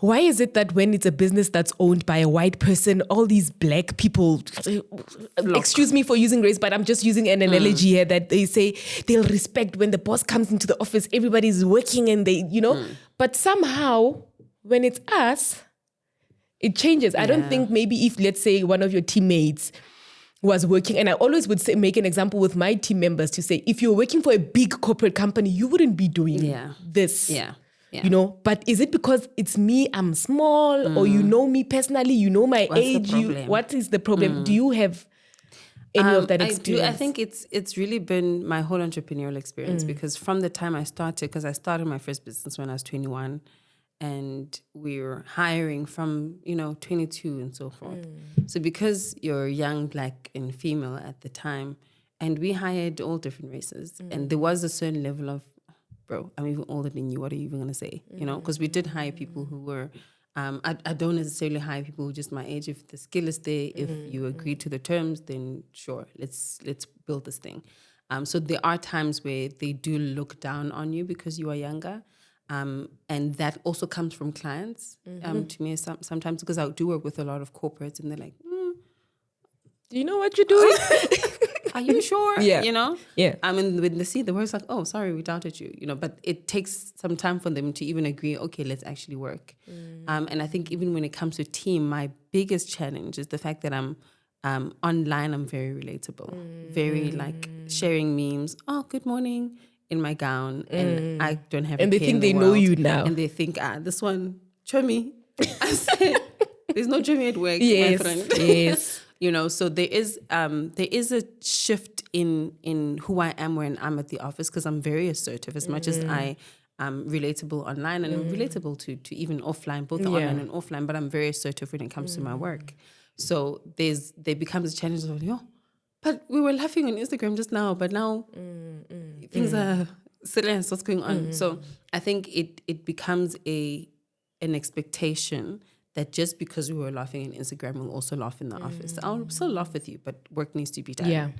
Why is it that when it's a business that's owned by a white person, all these black people, excuse me for using race, but I'm just using an analogy here, that they say they'll respect when the boss comes into the office, everybody's working and they, but somehow when it's us, it changes. I don't think maybe if, let's say, one of your teammates was working, and I always would say, make an example with my team members to say, if you're working for a big corporate company, you wouldn't be doing this. Yeah. But is it because it's me, I'm small, or you know me personally, you know my age? What is the problem? Do you have any of that experience? I think it's really been my whole entrepreneurial experience, because from the time I started, because I started my first business when I was 21, and we were hiring from 22 and so forth. So because you're young, black and female at the time, and we hired all different races, and there was a certain level of, bro, I'm even older than you. What are you even going to say? Because we did hire people who were, I don't necessarily hire people who are just my age. If the skill is there, if you agree to the terms, then sure, let's build this thing. So there are times where they do look down on you because you are younger. And that also comes from clients to me sometimes, because I do work with a lot of corporates, and they're like, do you know what you're doing? Are you sure? Yeah. Yeah. And when they see the words, like, oh, sorry, we doubted you. But it takes some time for them to even agree, okay, let's actually work. And I think even when it comes to team, my biggest challenge is the fact that I'm online, I'm very relatable, very like sharing memes. Oh, good morning, in my gown, and I don't have. And they think they know you now, and they think, this one, Chomi. I said, there's no Chomi at work, my friend. Yes. So there is a shift in who I am when I'm at the office, because I'm very assertive. As much as I am relatable online and relatable to even offline, both online and offline, but I'm very assertive when it comes to my work. So there becomes a challenge of, but we were laughing on Instagram just now, but now things are serious. What's going on? So I think it becomes an expectation that just because we were laughing on Instagram, we'll also laugh in the office. I'll still laugh with you, but work needs to be done. Yeah.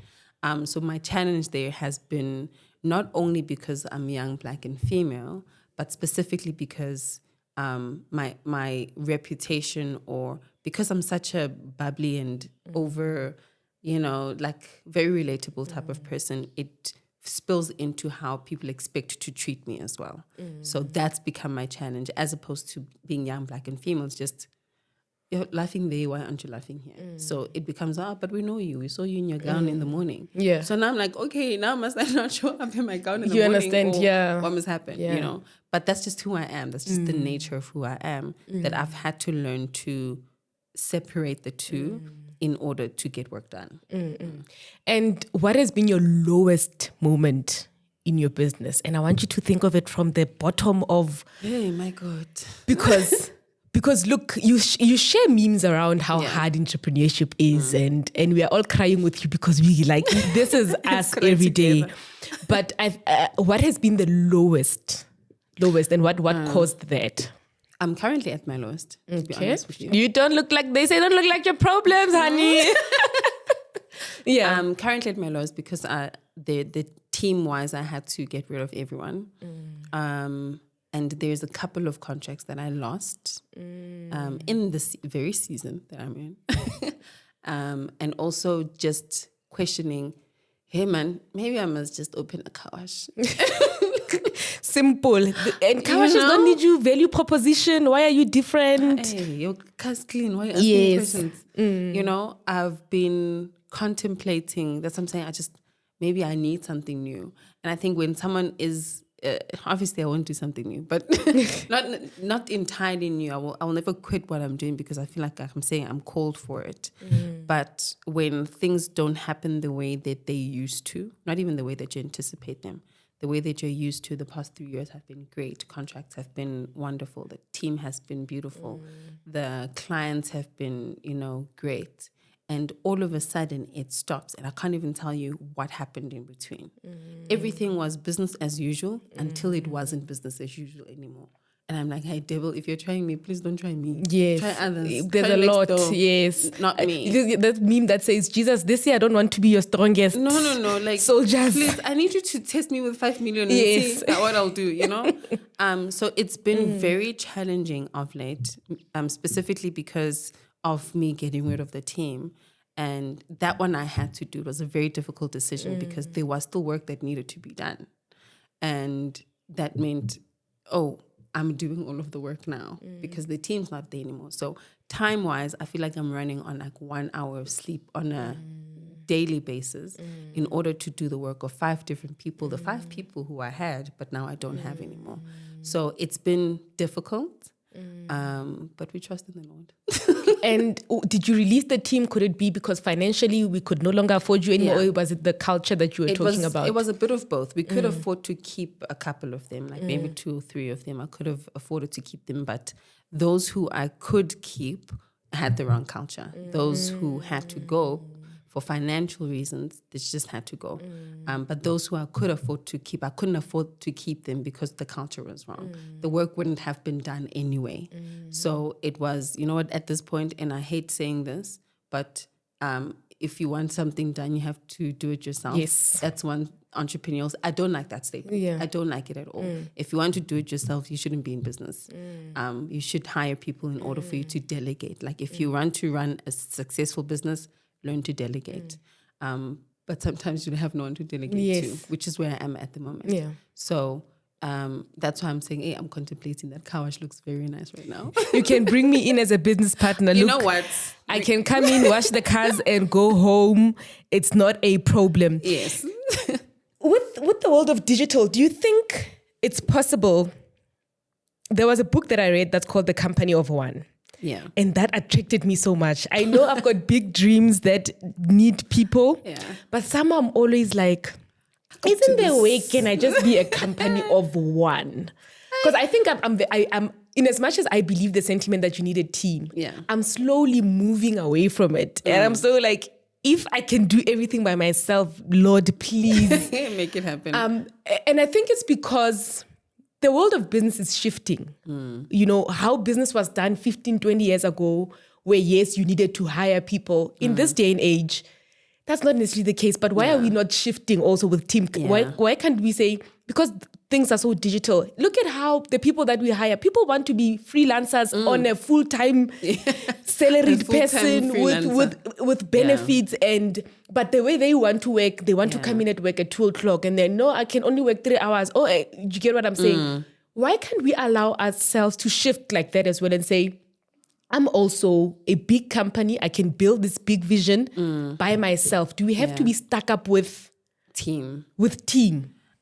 So my challenge there has been not only because I'm young, black and female, but specifically because my reputation, or because I'm such a bubbly and over, like very relatable type of person, it spills into how people expect to treat me as well. So that's become my challenge, as opposed to being young, black and female. It's just, you're laughing there, why aren't you laughing here? So it becomes, but we know you. We saw you in your gown in the morning. Yeah. So now I'm like, okay, now must I not show up in my gown in the you morning? Understand, yeah. What must happen, But that's just who I am. That's just the nature of who I am, that I've had to learn to separate the two in order to get work done. And what has been your lowest moment in your business? And I want you to think of it from the bottom of... Hey, my God. Because look, you share memes around how hard entrepreneurship is, and we are all crying with you, because we like, this is us every day. But what has been the lowest, and what caused that? I'm currently at my lowest, to be honest with you. You don't look like, they say, don't look like your problems, honey. Yeah. I'm currently at my lowest because the team-wise, I had to get rid of everyone. And there's a couple of contracts that I lost in this very season that I'm in. And also just questioning, hey man, maybe I must just open a car wash. Simple. And car washes don't need you value proposition. Why are you different? Hey, your car's clean. Why are you asking questions? I've been contemplating, that's what I'm saying, maybe I need something new. And I think when someone is, obviously I won't do something new, but not entirely new. I will never quit what I'm doing, because I feel like I'm saying I'm called for it. But when things don't happen the way that they used to, not even the way that you anticipate them, the way that you're used to, the past 3 years have been great. Contracts have been wonderful. The team has been beautiful. The clients have been, great. And all of a sudden it stops, and I can't even tell you what happened in between. Everything was business as usual until it wasn't business as usual anymore. And I'm like, hey, devil, if you're trying me, please don't try me. Yes. Try others. There's Try a next lot. door. Yes. Not me. That meme that says, Jesus, this year I don't want to be your strongest. No. Like, soldiers. Please, I need you to test me with 5 million and Yes. see what I'll do, you know? So it's been very challenging of late, specifically because of me getting rid of the team. And that one I had to do. It was a very difficult decision because there was still work that needed to be done. And that meant, I'm doing all of the work now because the team's not there anymore. So time-wise, I feel like I'm running on like 1 hour of sleep on a daily basis in order to do the work of 5 different people, the 5 people who I had, but now I don't have anymore. So it's been difficult, but we trust in the Lord. And did you release the team? Could it be because financially we could no longer afford you anymore, or was it the culture that you were talking about? It was a bit of both. We could afford to keep a couple of them, like maybe 2 or 3 of them. I could have afforded to keep them, but those who I could keep had the wrong culture. Those who had to go for financial reasons, they just had to go. But those who I could afford to keep, I couldn't afford to keep them because the culture was wrong. The work wouldn't have been done anyway. So it was, you know what, at this point, and I hate saying this, but if you want something done, you have to do it yourself. Yes. That's one entrepreneurial. I don't like that statement. Yeah. I don't like it at all. If you want to do it yourself, you shouldn't be in business. You should hire people in order for you to delegate. Like if you want to run a successful business, learn to delegate. But sometimes you have no one to delegate to, which is where I am at the moment. Yeah. So that's why I'm saying, hey, I'm contemplating that car wash looks very nice right now. You can bring me in as a business partner. You Look, know what? I can come in, wash the cars and go home. It's not a problem. Yes. With the world of digital, do you think it's possible? There was a book that I read that's called The Company of One. Yeah. And that attracted me so much. I know I've got big dreams that need people, but somehow I'm always like, isn't there a way can I just be a company of one? Because I think I'm in as much as I believe the sentiment that you need a team, I'm slowly moving away from it. And I'm so like, if I can do everything by myself, Lord, please. Make it happen. And I think it's because the world of business is shifting. You know, how business was done 15, 20 years ago, where yes, you needed to hire people. In this day and age, that's not necessarily the case. But why are we not shifting also with team? Why can't we say, because things are so digital, look at how the people that we hire, people want to be freelancers on a full-time salaried person with benefits. But the way they want to work, they want to come in at work at 2 o'clock and then, no, I can only work 3 hours. Oh, you get what I'm saying? Why can't we allow ourselves to shift like that as well and say, I'm also a big company. I can build this big vision by myself. Do we have to be stuck up with team?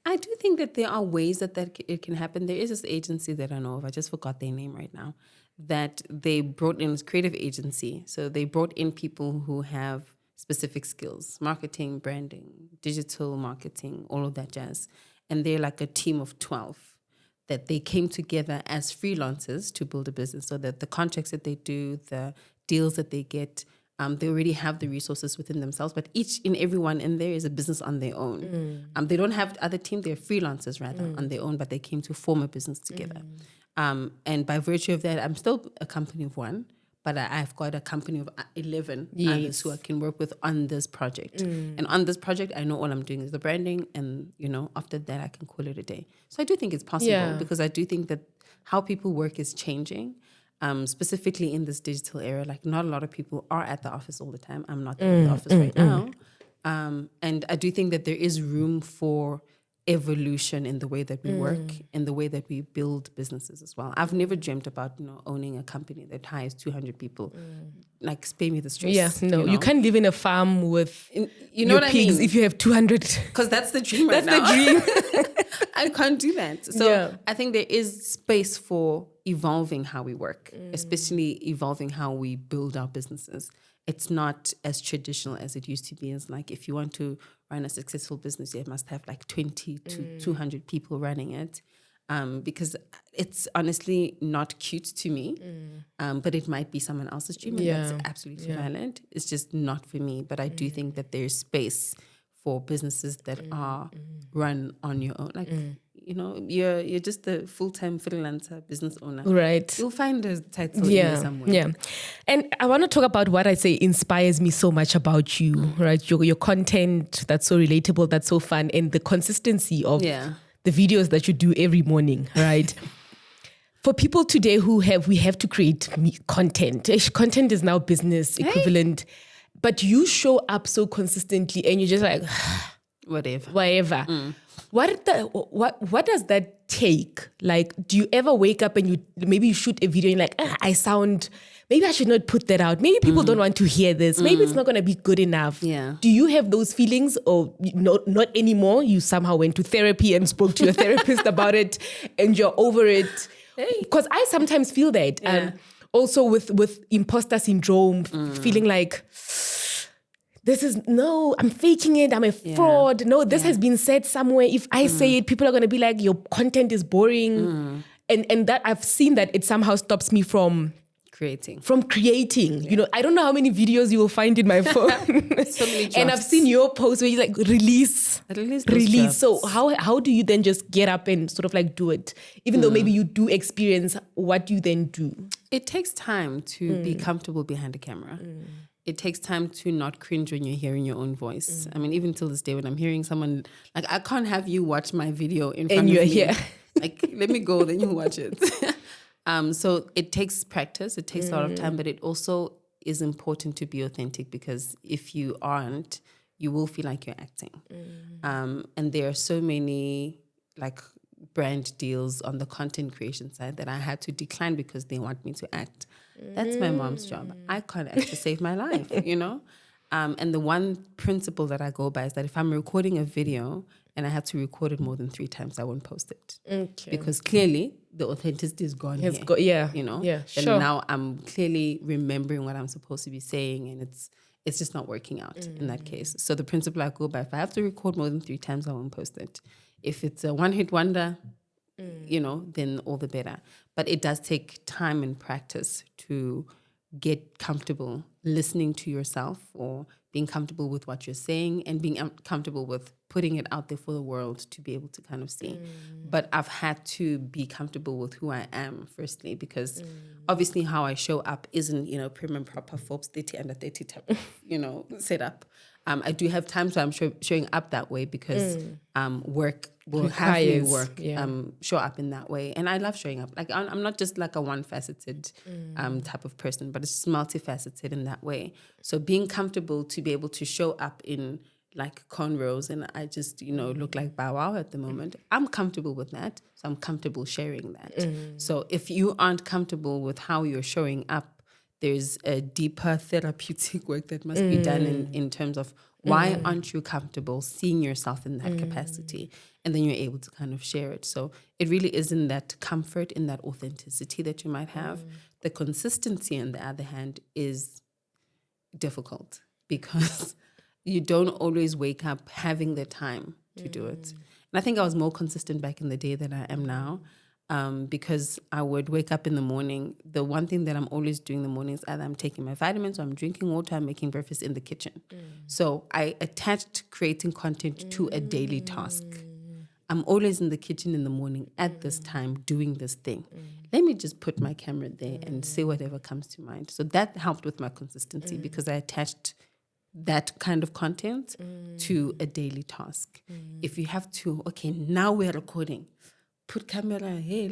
I do think that there are ways that it can happen. There is this agency that I know of. I just forgot their name right now. That they brought in, this creative agency. So they brought in people who have specific skills: marketing, branding, digital marketing, all of that jazz. And they're like a team of 12 that they came together as freelancers to build a business, so that the contracts that they do, the deals that they get, they already have the resources within themselves, but each and everyone in there is a business on their own. They don't have other team, they're freelancers rather on their own, but they came to form a business together. And by virtue of that, I'm still a company of one, but I've got a company of 11 others who I can work with on this project. And on this project, I know all I'm doing is the branding, and after that, I can call it a day. So I do think it's possible because I do think that how people work is changing. Specifically in this digital era, like not a lot of people are at the office all the time. I'm not in the office right now. And I do think that there is room for evolution in the way that we work, in the way that we build businesses as well. I've never dreamt about owning a company that hires 200 people. Like, spare me the stress. You can't live in a farm with your pigs, what I mean? If you have 200. Because that's the dream right now. That's the dream. I can't do that. So I think there is space for evolving how we work, especially evolving how we build our businesses. It's not as traditional as it used to be. It's like, if you want to run a successful business, you must have like 20 to 200 people running it. Because it's honestly not cute to me, but it might be someone else's dream, and that's absolutely valid. It's just not for me. But I do think that there's space for businesses that are run on your own. Like, you're just the full-time freelancer business owner. Right. You'll find a title in there somewhere. Yeah. And I want to talk about what I say inspires me so much about you, right? Your content that's so relatable, that's so fun, and the consistency of the videos that you do every morning, right? For people today we have to create content. Content is now business equivalent, but you show up so consistently and you're just like, whatever. What does that take? Like, do you ever wake up and you shoot a video and you're like, maybe I should not put that out. Maybe people don't want to hear this. Maybe it's not going to be good enough. Yeah. Do you have those feelings, or not anymore? You somehow went to therapy and spoke to your therapist about it and you're over it. Because I sometimes feel that. Also with imposter syndrome, feeling like, I'm faking it. I'm a fraud. No, this has been said somewhere. If I say it, people are going to be like, your content is boring. And that I've seen that it somehow stops me from creating. I don't know how many videos you will find in my phone. So many drafts. And I've seen your posts where you like release. So how do you then just get up and sort of like do it? Even though maybe you do experience, what do you then do? It takes time to be comfortable behind a camera. It takes time to not cringe when you're hearing your own voice. I mean, even till this day when I'm hearing someone, like, I can't have you watch my video in front of me. And you're here. Like, let me go, then you watch it. So it takes practice. It takes a lot of time, but it also is important to be authentic, because if you aren't, you will feel like you're acting. And there are so many like brand deals on the content creation side that I had to decline because they want me to act. That's my mom's job. I can't act to save my life, And the one principle that I go by is that if I'm recording a video and I have to record it more than 3 times, I won't post it. Okay. Because clearly the authenticity is gone. And now I'm clearly remembering what I'm supposed to be saying, and it's just not working out in that case. So the principle I go by, if I have to record more than 3 times, I won't post it. If it's a one-hit wonder, then all the better. But it does take time and practice to get comfortable listening to yourself, or being comfortable with what you're saying, and being comfortable with putting it out there for the world to be able to kind of see. But I've had to be comfortable with who I am, firstly, because obviously how I show up isn't, prim and proper Forbes 30 under 30 type of, setup. I do have times where I'm showing up that way because work will have me show up in that way. And I love showing up. Like, I'm not just like a one-faceted type of person, but it's just multifaceted in that way. So being comfortable to be able to show up in like cornrows, and I just, look like Bow Wow at the moment. I'm comfortable with that. So I'm comfortable sharing that. So if you aren't comfortable with how you're showing up, there's a deeper therapeutic work that must be done in terms of why aren't you comfortable seeing yourself in that capacity? And then you're able to kind of share it. So it really is in that comfort, in that authenticity that you might have. The consistency, on the other hand, is difficult because you don't always wake up having the time to do it. And I think I was more consistent back in the day than I am now. Because I would wake up in the morning. The one thing that I'm always doing in the morning is either I'm taking my vitamins, or I'm drinking water, I'm making breakfast in the kitchen. So I attached creating content to a daily task. I'm always in the kitchen in the morning at this time doing this thing. Let me just put my camera there and say whatever comes to mind. So that helped with my consistency because I attached that kind of content to a daily task. If you have to, okay, now we're recording. Put camera, hey,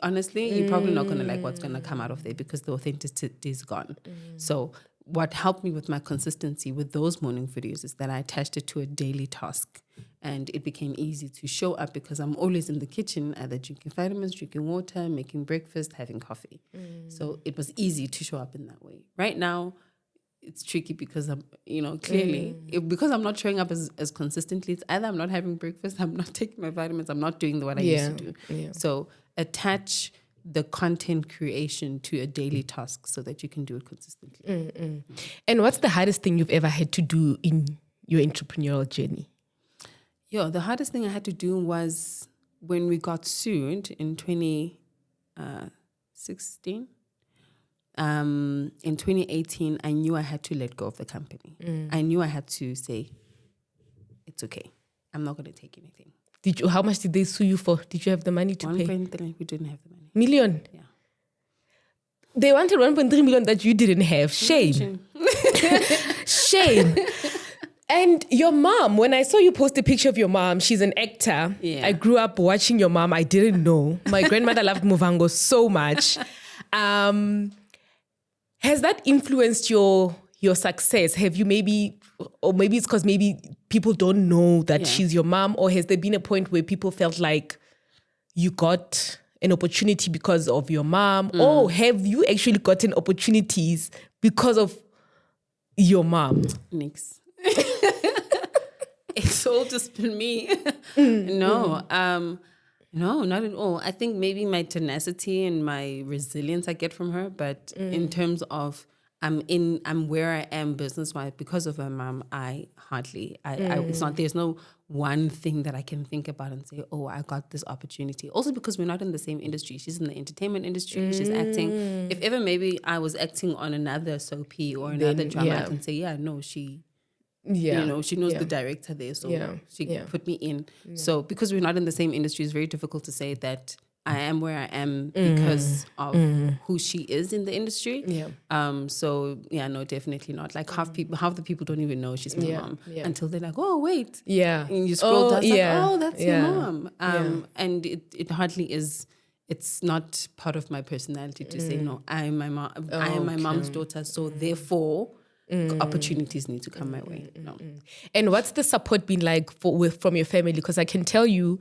honestly, you're probably not going to like what's going to come out of there because the authenticity is gone. So what helped me with my consistency with those morning videos is that I attached it to a daily task, and it became easy to show up because I'm always in the kitchen, either drinking vitamins, drinking water, making breakfast, having coffee. So it was easy to show up in that way. Right now, it's tricky because I'm, clearly, because I'm not showing up as consistently, it's either I'm not having breakfast, I'm not taking my vitamins, I'm not doing what I used to do. Yeah. So attach the content creation to a daily task so that you can do it consistently. And what's the hardest thing you've ever had to do in your entrepreneurial journey? The hardest thing I had to do was when we got sued in 2016. In 2018, I knew I had to let go of the company. I knew I had to say, it's okay. I'm not going to take anything. How much did they sue you for? Did you have the money to pay? 1.3. We didn't have the money. Million? Yeah. They wanted 1.3 million that you didn't have. Shame. Shame. And your mom, when I saw you post a picture of your mom, she's an actor. Yeah. I grew up watching your mom. I didn't know. My grandmother loved Muvhango so much. Has that influenced your success? Have you maybe, or maybe it's because maybe people don't know that she's your mom, or has there been a point where people felt like you got an opportunity because of your mom, or have you actually gotten opportunities because of your mom? Nix. It's all just been me. No, not at all. I think maybe my tenacity and my resilience I get from her, but in terms of I'm where I am business-wise because of her mom. It's not. There's no one thing that I can think about and say, oh, I got this opportunity. Also because we're not in the same industry. She's in the entertainment industry. She's acting. If ever maybe I was acting on another soapy or another drama, I can say, she knows the director there, so she put me in. So because we're not in the same industry, it's very difficult to say that I am where I am because of who she is in the industry. No, definitely not. Like half the people don't even know she's my mom until they're like, oh wait, and you scroll down, that's your mom. And it hardly is. It's not part of my personality to say no. I am my mom. I am my mom's daughter. So therefore, opportunities need to come my way. No. And what's the support been like from your family? Because I can tell you,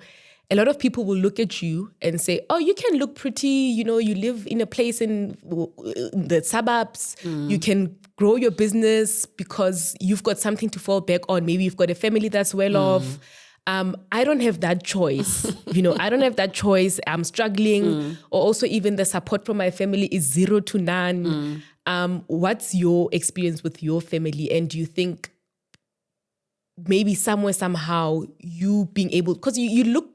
a lot of people will look at you and say, oh, you can look pretty, you live in a place in the suburbs, you can grow your business because you've got something to fall back on. Maybe you've got a family that's well off. I don't have that choice. I don't have that choice. I'm struggling. Or also even the support from my family is 0 to none. What's your experience with your family? And do you think maybe somewhere, somehow, you being able, because you look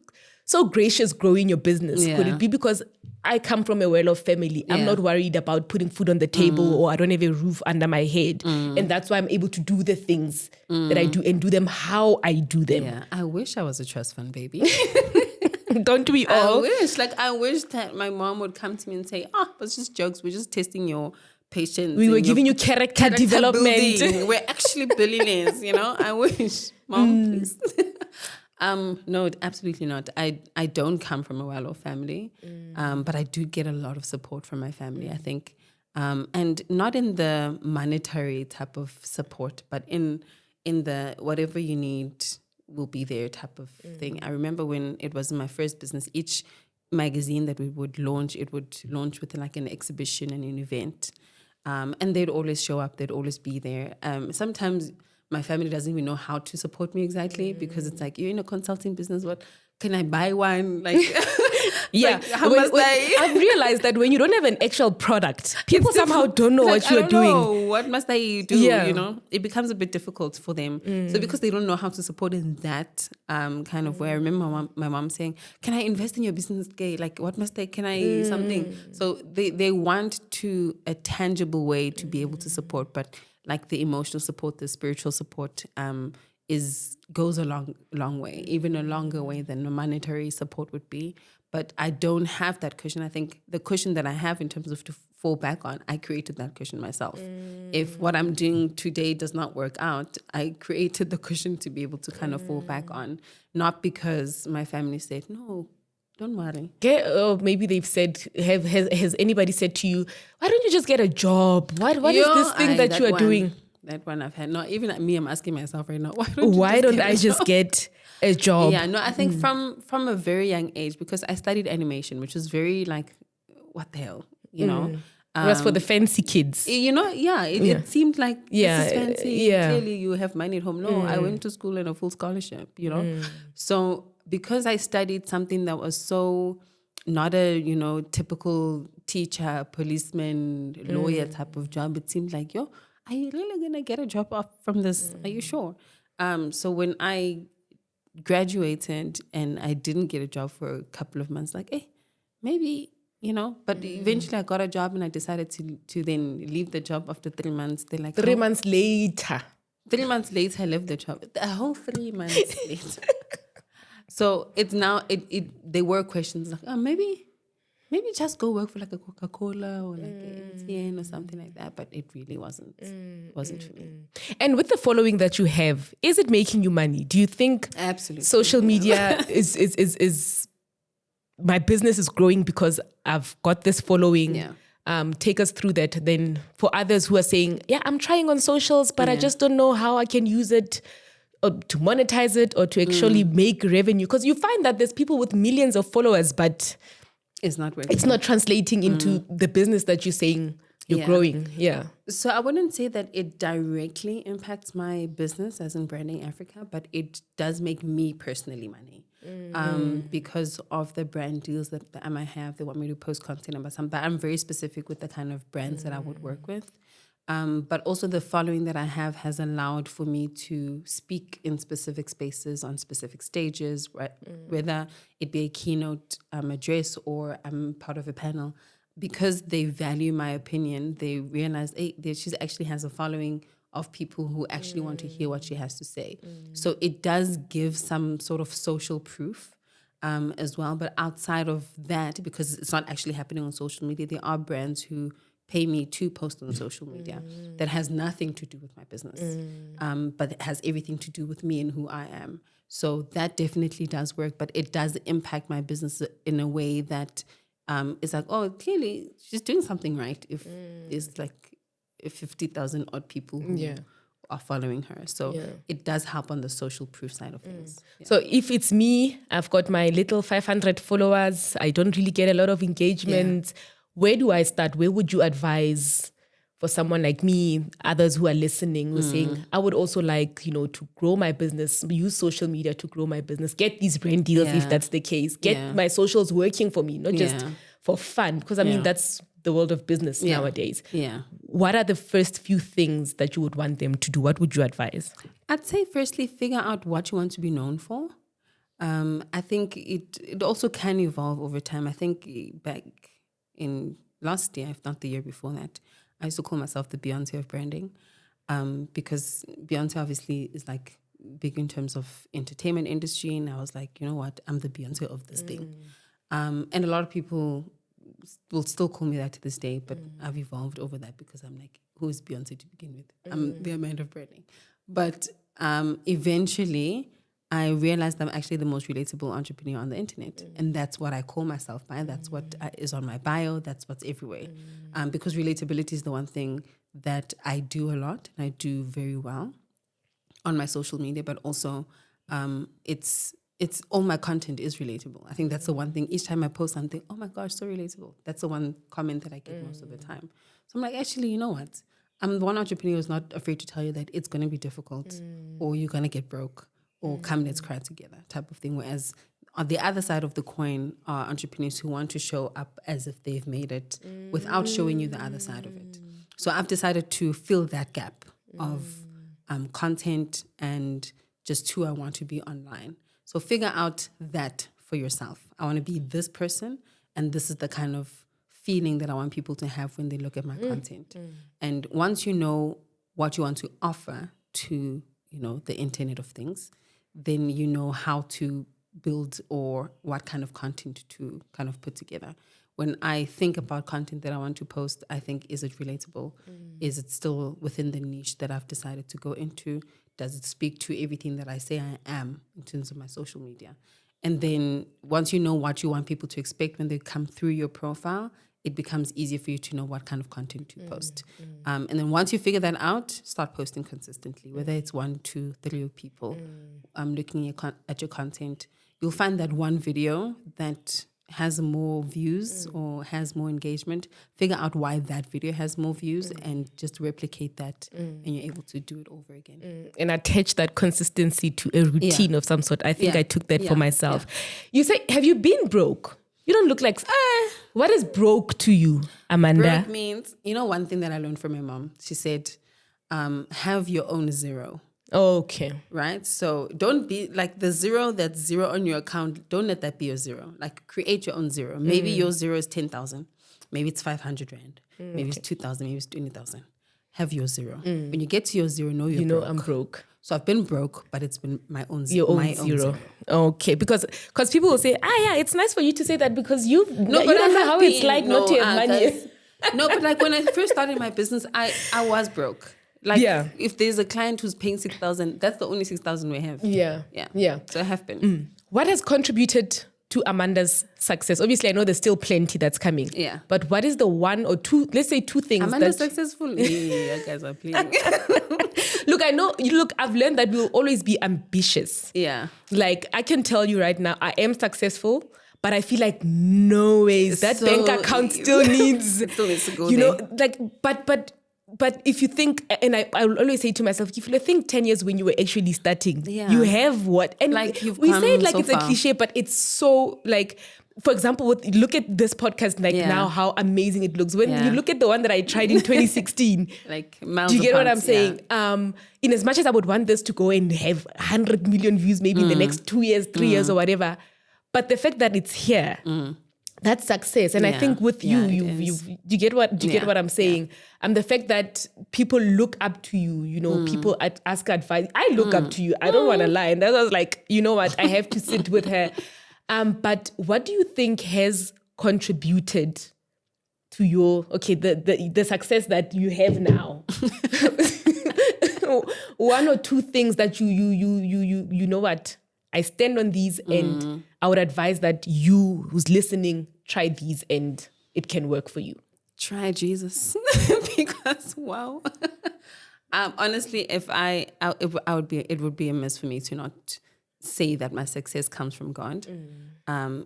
so gracious growing your business. Could it be because I come from a well-off family? I'm not worried about putting food on the table or I don't have a roof under my head. And that's why I'm able to do the things that I do and do them how I do them. Yeah, I wish I was a trust fund baby. Don't we all? I wish that my mom would come to me and say, it's just jokes. We're just testing your patience. We were giving you character development. Building. We're actually billionaires, I wish. Mom, please. No, absolutely not. I don't come from a well-off family, but I do get a lot of support from my family, I think. And not in the monetary type of support, but in the whatever you need will be there type of thing. I remember when it was my first business, each magazine that we would launch, it would launch with like an exhibition and an event. And they'd always show up, they'd always be there. Sometimes my family doesn't even know how to support me exactly because it's like, you're in a consulting business, what can I buy one? Like, how must I? I've realized that when you don't have an actual product, people somehow don't know what you're doing. What must I do? It becomes a bit difficult for them. So because they don't know how to support in that kind of way, I remember my mom saying, can I invest in your business? Like, what must I, can I something? So they want a tangible way to be able to support, but like the emotional support, the spiritual support goes a long way, even a longer way than a monetary support would be. But I don't have that cushion. I think the cushion that I have in terms of to fall back on, I created that cushion myself. If what I'm doing today does not work out, I created the cushion to be able to kind of fall back on, not because my family said, no, don't worry. Or maybe they've said, has anybody said to you, why don't you just get a job? What is this thing that you are doing? That one I've had. No, even me, I'm asking myself right now, why don't I just get a job? Yeah, no, I think from a very young age, because I studied animation, which was very like, what the hell, you know? It was for the fancy kids. It seemed like this is fancy. Clearly you have money at home. No, I went to school on a full scholarship, So because I studied something that was so not a, typical teacher, policeman, lawyer type of job, it seemed like, are you really going to get a job from this? Are you sure? So when I graduated and I didn't get a job for a couple of months, like, maybe, but eventually I got a job and I decided to then leave the job after 3 months. They're like, 3 months later. 3 months later, I left the job. The whole 3 months later. So it's now, there were questions like, oh, maybe just go work for like a Coca-Cola or like a MTN or something like that. But it really wasn't for me. And with the following that you have, is it making you money? Do you think Absolutely social media is my business is growing because I've got this following? Yeah. Take us through that. Then for others who are saying, yeah, I'm trying on socials, but I just don't know how I can use it or to monetize it or to actually make revenue. Because you find that there's people with millions of followers, but it's not working. It's not translating into the business that you're saying you're growing. Yeah. So I wouldn't say that it directly impacts my business as in Branding Africa, but it does make me personally money. Because of the brand deals that I might have. They want me to post content about something, but I'm very specific with the kind of brands that I would work with. But also the following that I have has allowed for me to speak in specific spaces on specific stages, right? Whether it be a keynote address or I'm part of a panel. Because they value my opinion, they realize she actually has a following of people who actually want to hear what she has to say. So it does give some sort of social proof as well. But outside of that, because it's not actually happening on social media, there are brands who pay me to post on social media that has nothing to do with my business, but it has everything to do with me and who I am. So that definitely does work, but it does impact my business in a way that it's like, oh, clearly she's doing something right if there's like 50,000 odd people who are following her. So it does help on the social proof side of things. Yeah. So if it's me, I've got my little 500 followers, I don't really get a lot of engagement. Where do I start? Where would you advise for someone like me, others who are listening, who are saying, I would also like, to grow my business, use social media to grow my business, get these brand deals if that's the case, get my socials working for me, not just for fun. Because that's the world of business nowadays. Yeah. What are the first few things that you would want them to do? What would you advise? I'd say firstly, figure out what you want to be known for. I think it also can evolve over time. I think back in last year, if not the year before that, I used to call myself the Beyonce of Branding, because Beyonce obviously is like big in terms of entertainment industry, and I was like, you know what, I'm the Beyonce of this thing. And a lot of people will still call me that to this day, but I've evolved over that because I'm like, who is Beyonce to begin with? I'm the Amanda of Branding. But eventually, I realized I'm actually the most relatable entrepreneur on the internet. And that's what I call myself by. That's what is on my bio. That's what's everywhere. Because relatability is the one thing that I do a lot and I do very well on my social media, but also it's all my content is relatable. I think that's the one thing. Each time I post something, oh my gosh, so relatable. That's the one comment that I get most of the time. So I'm like, actually, you know what? I'm the one entrepreneur who's not afraid to tell you that it's going to be difficult or you're going to get broke. Or come, let's cry together type of thing. Whereas on the other side of the coin are entrepreneurs who want to show up as if they've made it without showing you the other side of it. So I've decided to fill that gap of content and just who I want to be online. So figure out that for yourself. I want to be this person, and this is the kind of feeling that I want people to have when they look at my content. And once you know what you want to offer to, the Internet of Things, then you know how to build or what kind of content to kind of put together. When I think about content that I want to post, I think, is it relatable? Is it still within the niche that I've decided to go into? Does it speak to everything that I say I am in terms of my social media? And then once you know what you want people to expect when they come through your profile, it becomes easier for you to know what kind of content to post. And then once you figure that out, start posting consistently, whether it's 1, 2, 3 people looking at your content. You'll find that one video that has more views or has more engagement. Figure out why that video has more views and just replicate that, and you're able to do it over again. And attach that consistency to a routine of some sort. I think I took that for myself. You say, have you been broke? You don't look like... What is broke to you, Amanda? Broke means, one thing that I learned from my mom. She said, have your own zero. Okay. Right? So don't be like the zero that's zero on your account. Don't let that be your zero. Like create your own zero. Maybe your zero is 10,000. Maybe it's 500 Rand. Maybe it's 2,000. Maybe it's 20,000. Have your zero. When you get to your zero, know you're broke. I'm broke. So I've been broke, but it's been my own Your own zero. Okay, because people will say, yeah, it's nice for you to say that because you don't know how it's like not to have money. No, but like when I first started my business, I was broke. Like if there's a client who's paying 6,000, that's the only 6,000 we have. Yeah. So I have been. What has contributed to Amanda's success? Obviously, I know there's still plenty that's coming. Yeah. But what is the one or two, let's say two things Amanda's successful? Yeah, guys are playing. Look, I've learned that we'll always be ambitious. Yeah. Like, I can tell you right now, I am successful, but I feel like no ways. That bank account still needs, it still needs to go but if you think, and I will always say to myself, if you think 10 years when you were actually starting, you have what? And like we say it like so it's far. a cliche, but it's so like, for example, look at this podcast now, how amazing it looks. When you look at the one that I tried in 2016, like miles do you get apart, what I'm saying? In as much as I would want this to go and have 100 million views maybe in the next 2 years, 3 years or whatever, but the fact that it's here, that's success. And I think with you get what I'm saying? The fact that people look up to you, people ask advice. I look up to you. I don't want to lie. And that was like, you know what? I have to sit with her. But what do you think has contributed to your, the success that you have now? One or two things that you know what? I stand on these and I would advise that you who's listening, try these and it can work for you. Try Jesus. Because, wow. Honestly, it would be amiss for me to not say that my success comes from God.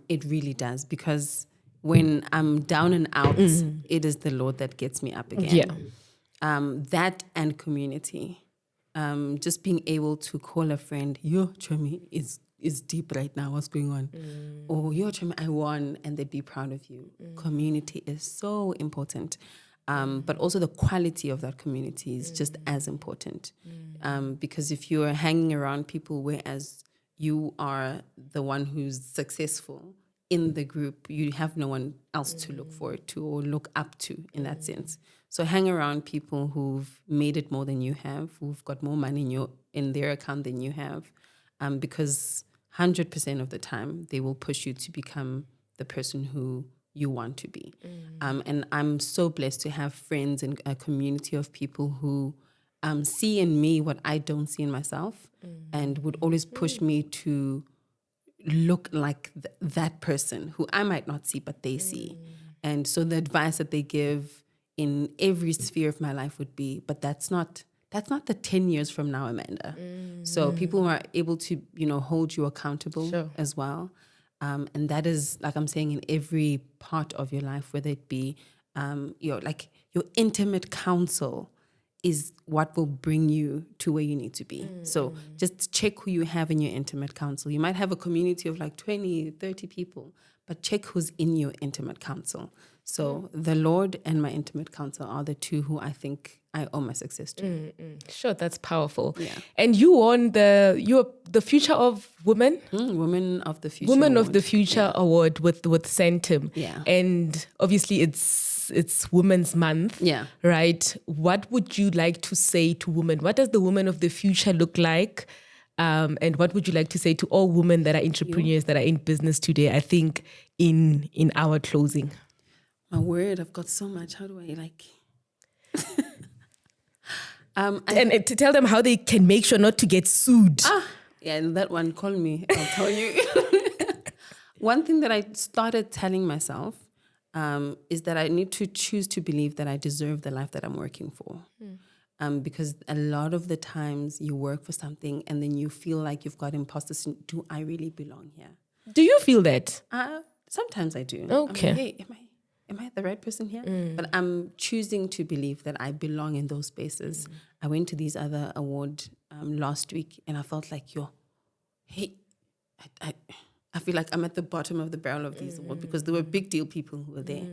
It really does, because when I'm down and out, it is the Lord that gets me up again. That and community. Just being able to call a friend, yo, Chumi, is deep right now, what's going on? Or yo, Chumi, I won, and they'd be proud of you. Community is so important. But also the quality of that community is just as important. Because if you're hanging around people, whereas you are the one who's successful in the group, you have no one else to look forward to or look up to in that sense. So hang around people who've made it more than you have, who've got more money in their account than you have, because 100% of the time they will push you to become the person who you want to be. And I'm so blessed to have friends and a community of people who see in me what I don't see in myself, and would always push me to look like that person who I might not see, but they see. And so the advice that they give in every sphere of my life would be, but that's not the 10 years from now, Amanda. So people are able to, hold you accountable as well. And that is, like I'm saying, in every part of your life, whether it be your intimate counsel is what will bring you to where you need to be. So just check who you have in your intimate counsel. You might have a community of like 20, 30 people, but check who's in your intimate counsel. So the Lord and my intimate counsel are the two who I think I owe my success to. Sure, that's powerful. Yeah. And you won the Future of Women? Women of the Future Women Award. of the Future Award with Centum. Yeah. And obviously it's Women's Month. Yeah. Right? What would you like to say to women? What does the woman of the future look like? And what would you like to say to all women that are entrepreneurs, that are in business today? I think in our closing. My word, I've got so much. How do I and to tell them how they can make sure not to get sued. Yeah, that one, call me. I'll tell you. One thing that I started telling myself is that I need to choose to believe that I deserve the life that I'm working for. Because a lot of the times you work for something and then you feel like you've got imposter syndrome. Do I really belong here? Do you feel that? Sometimes I do. Okay. I'm like, hey, am I the right person here? But I'm choosing to believe that I belong in those spaces. I went to these other award last week and I felt like, I feel like I'm at the bottom of the barrel of these awards because there were big deal people who were there.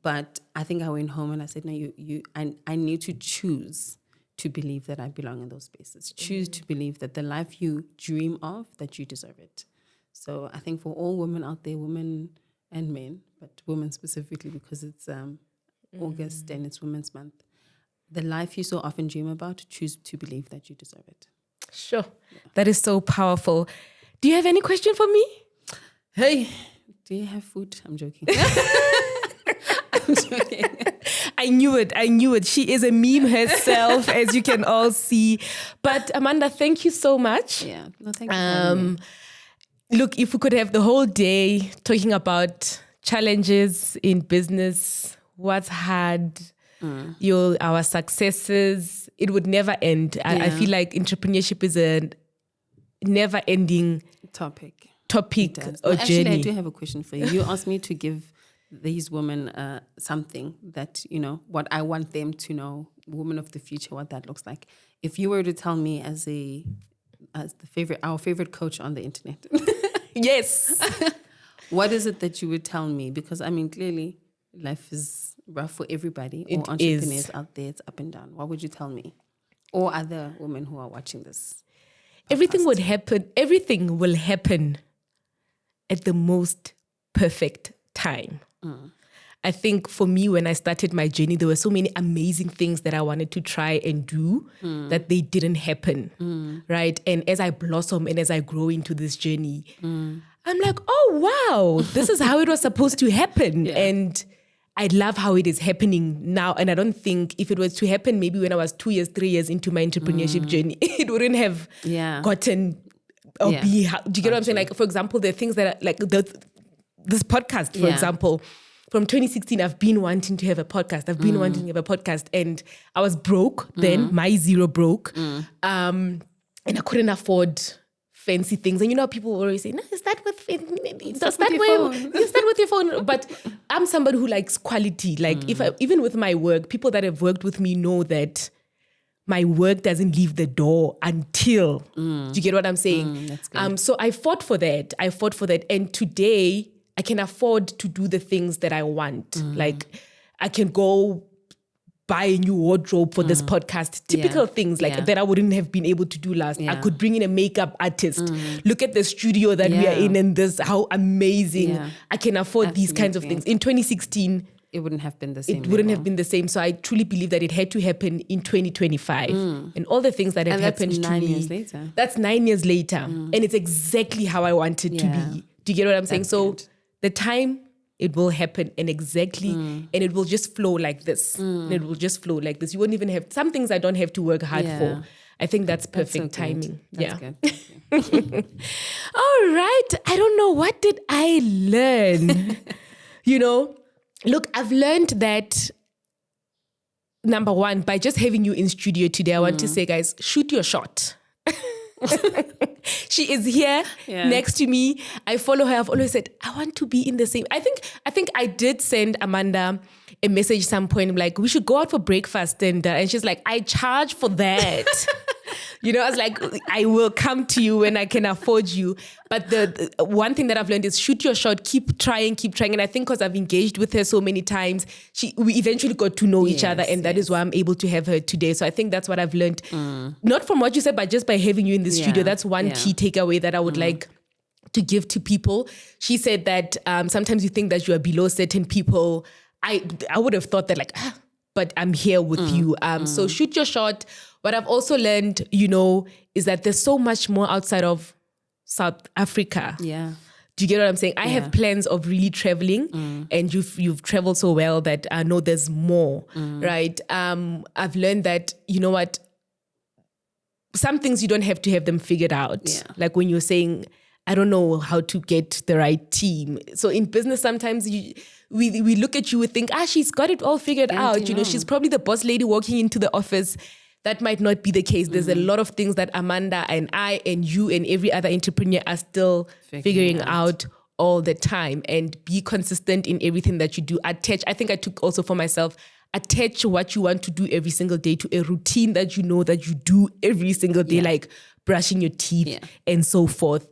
But I think I went home and I said, no, I need to choose to believe that I belong in those spaces. Choose to believe that the life you dream of, that you deserve it. So I think for all women out there, women and men, but women specifically because it's August and it's Women's Month, the life you so often dream about, choose to believe that you deserve it. Sure. That is so powerful. Do you have any question for me? Hey, do you have food? I'm joking. I'm joking. I knew it. She is a meme herself, as you can all see. But Amanda, thank you so much. Yeah. No, thank you for having me. Look, if we could have the whole day talking about challenges in business, what's hard, our successes, it would never end. I feel like entrepreneurship is a never-ending topic or Actually, journey. I do have a question for you. You asked me to give these women something that, what I want them to know, women of the future, what that looks like. If you were to tell me as our favorite coach on the internet, yes, what is it that you would tell me? Because clearly life is rough for everybody. Or It entrepreneurs is. out there, it's up and down. What would you tell me? Or other women who are watching this? Everything will happen at the most perfect time. I think for me, when I started my journey, there were so many amazing things that I wanted to try and do that they didn't happen, right? And as I blossom and as I grow into this journey, I'm like, oh, wow, this is how it was supposed to happen. Yeah. And I love how it is happening now. And I don't think if it was to happen maybe when I was 2 years, 3 years into my entrepreneurship journey, it wouldn't have gotten or do you get what I'm saying? Like, for example, there are things that are like this podcast, for example, from 2016, I've been wanting to have a podcast. And I was broke then, my zero broke. And I couldn't afford fancy things. And people always say, no, start with your phone. But I'm somebody who likes quality. Like even with my work, people that have worked with me know that my work doesn't leave the door until, do you get what I'm saying? That's good. So I fought for that. And today I can afford to do the things that I want. Like I can go buy a new wardrobe for this podcast. Typical things like that I wouldn't have been able to do last. I could bring in a makeup artist. Look at the studio that we are in and this, how amazing. Yeah. I can afford these kinds of things. In 2016, it wouldn't have been the same. It wouldn't have been the same. So I truly believe that it had to happen in 2025. And all the things that have happened to me. That's 9 years later. That's 9 years later. And it's exactly how I want it to be. Do you get what I'm saying? So the time, it will happen and it will just flow like this. And it will just flow like this. You won't even have, some things I don't have to work hard for. I think that's perfect timing. That's good. All right. I don't know. What did I learn? Look, I've learned that, number one, by just having you in studio today, I want to say, guys, shoot your shot. She is here next to me. I follow her. I've always said, I want to be in the same. I think I did send Amanda a message some point, like, we should go out for breakfast. And she's like, I charge for that. I was like, I will come to you when I can afford you. But the one thing that I've learned is shoot your shot, keep trying. And I think because I've engaged with her so many times, we eventually got to know each other. And that is why I'm able to have her today. So I think that's what I've learned. Not from what you said, but just by having you in the studio. That's one key takeaway that I would like to give to people. She said that sometimes you think that you are below certain people. I would have thought that but I'm here with you. So shoot your shot. What I've also learned, is that there's so much more outside of South Africa. Yeah. Do you get what I'm saying? I have plans of really traveling, and you've traveled so well that I know there's more, right? I've learned that, what? Some things you don't have to have them figured out. Yeah. Like when you're saying, I don't know how to get the right team. So in business, sometimes we look at you and think, she's got it all figured out. She's probably the boss lady walking into the office. That might not be the case. There's a lot of things that Amanda and I and you and every other entrepreneur are still figuring out all the time. And be consistent in everything that you do. I think I took also for myself, attach what you want to do every single day to a routine that you know that you do every single day, like brushing your teeth and so forth.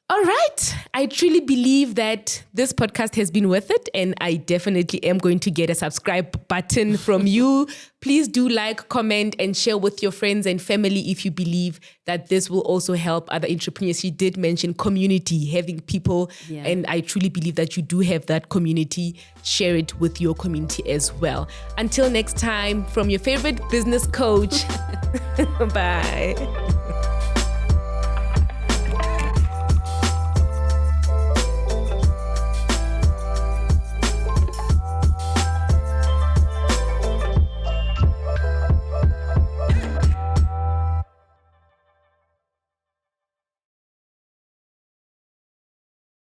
All right. I truly believe that this podcast has been worth it, and I definitely am going to get a subscribe button from you. Please do like, comment, and share with your friends and family if you believe that this will also help other entrepreneurs. You did mention community, having people, and I truly believe that you do have that community. Share it with your community as well. Until next time, from your favorite business coach, bye.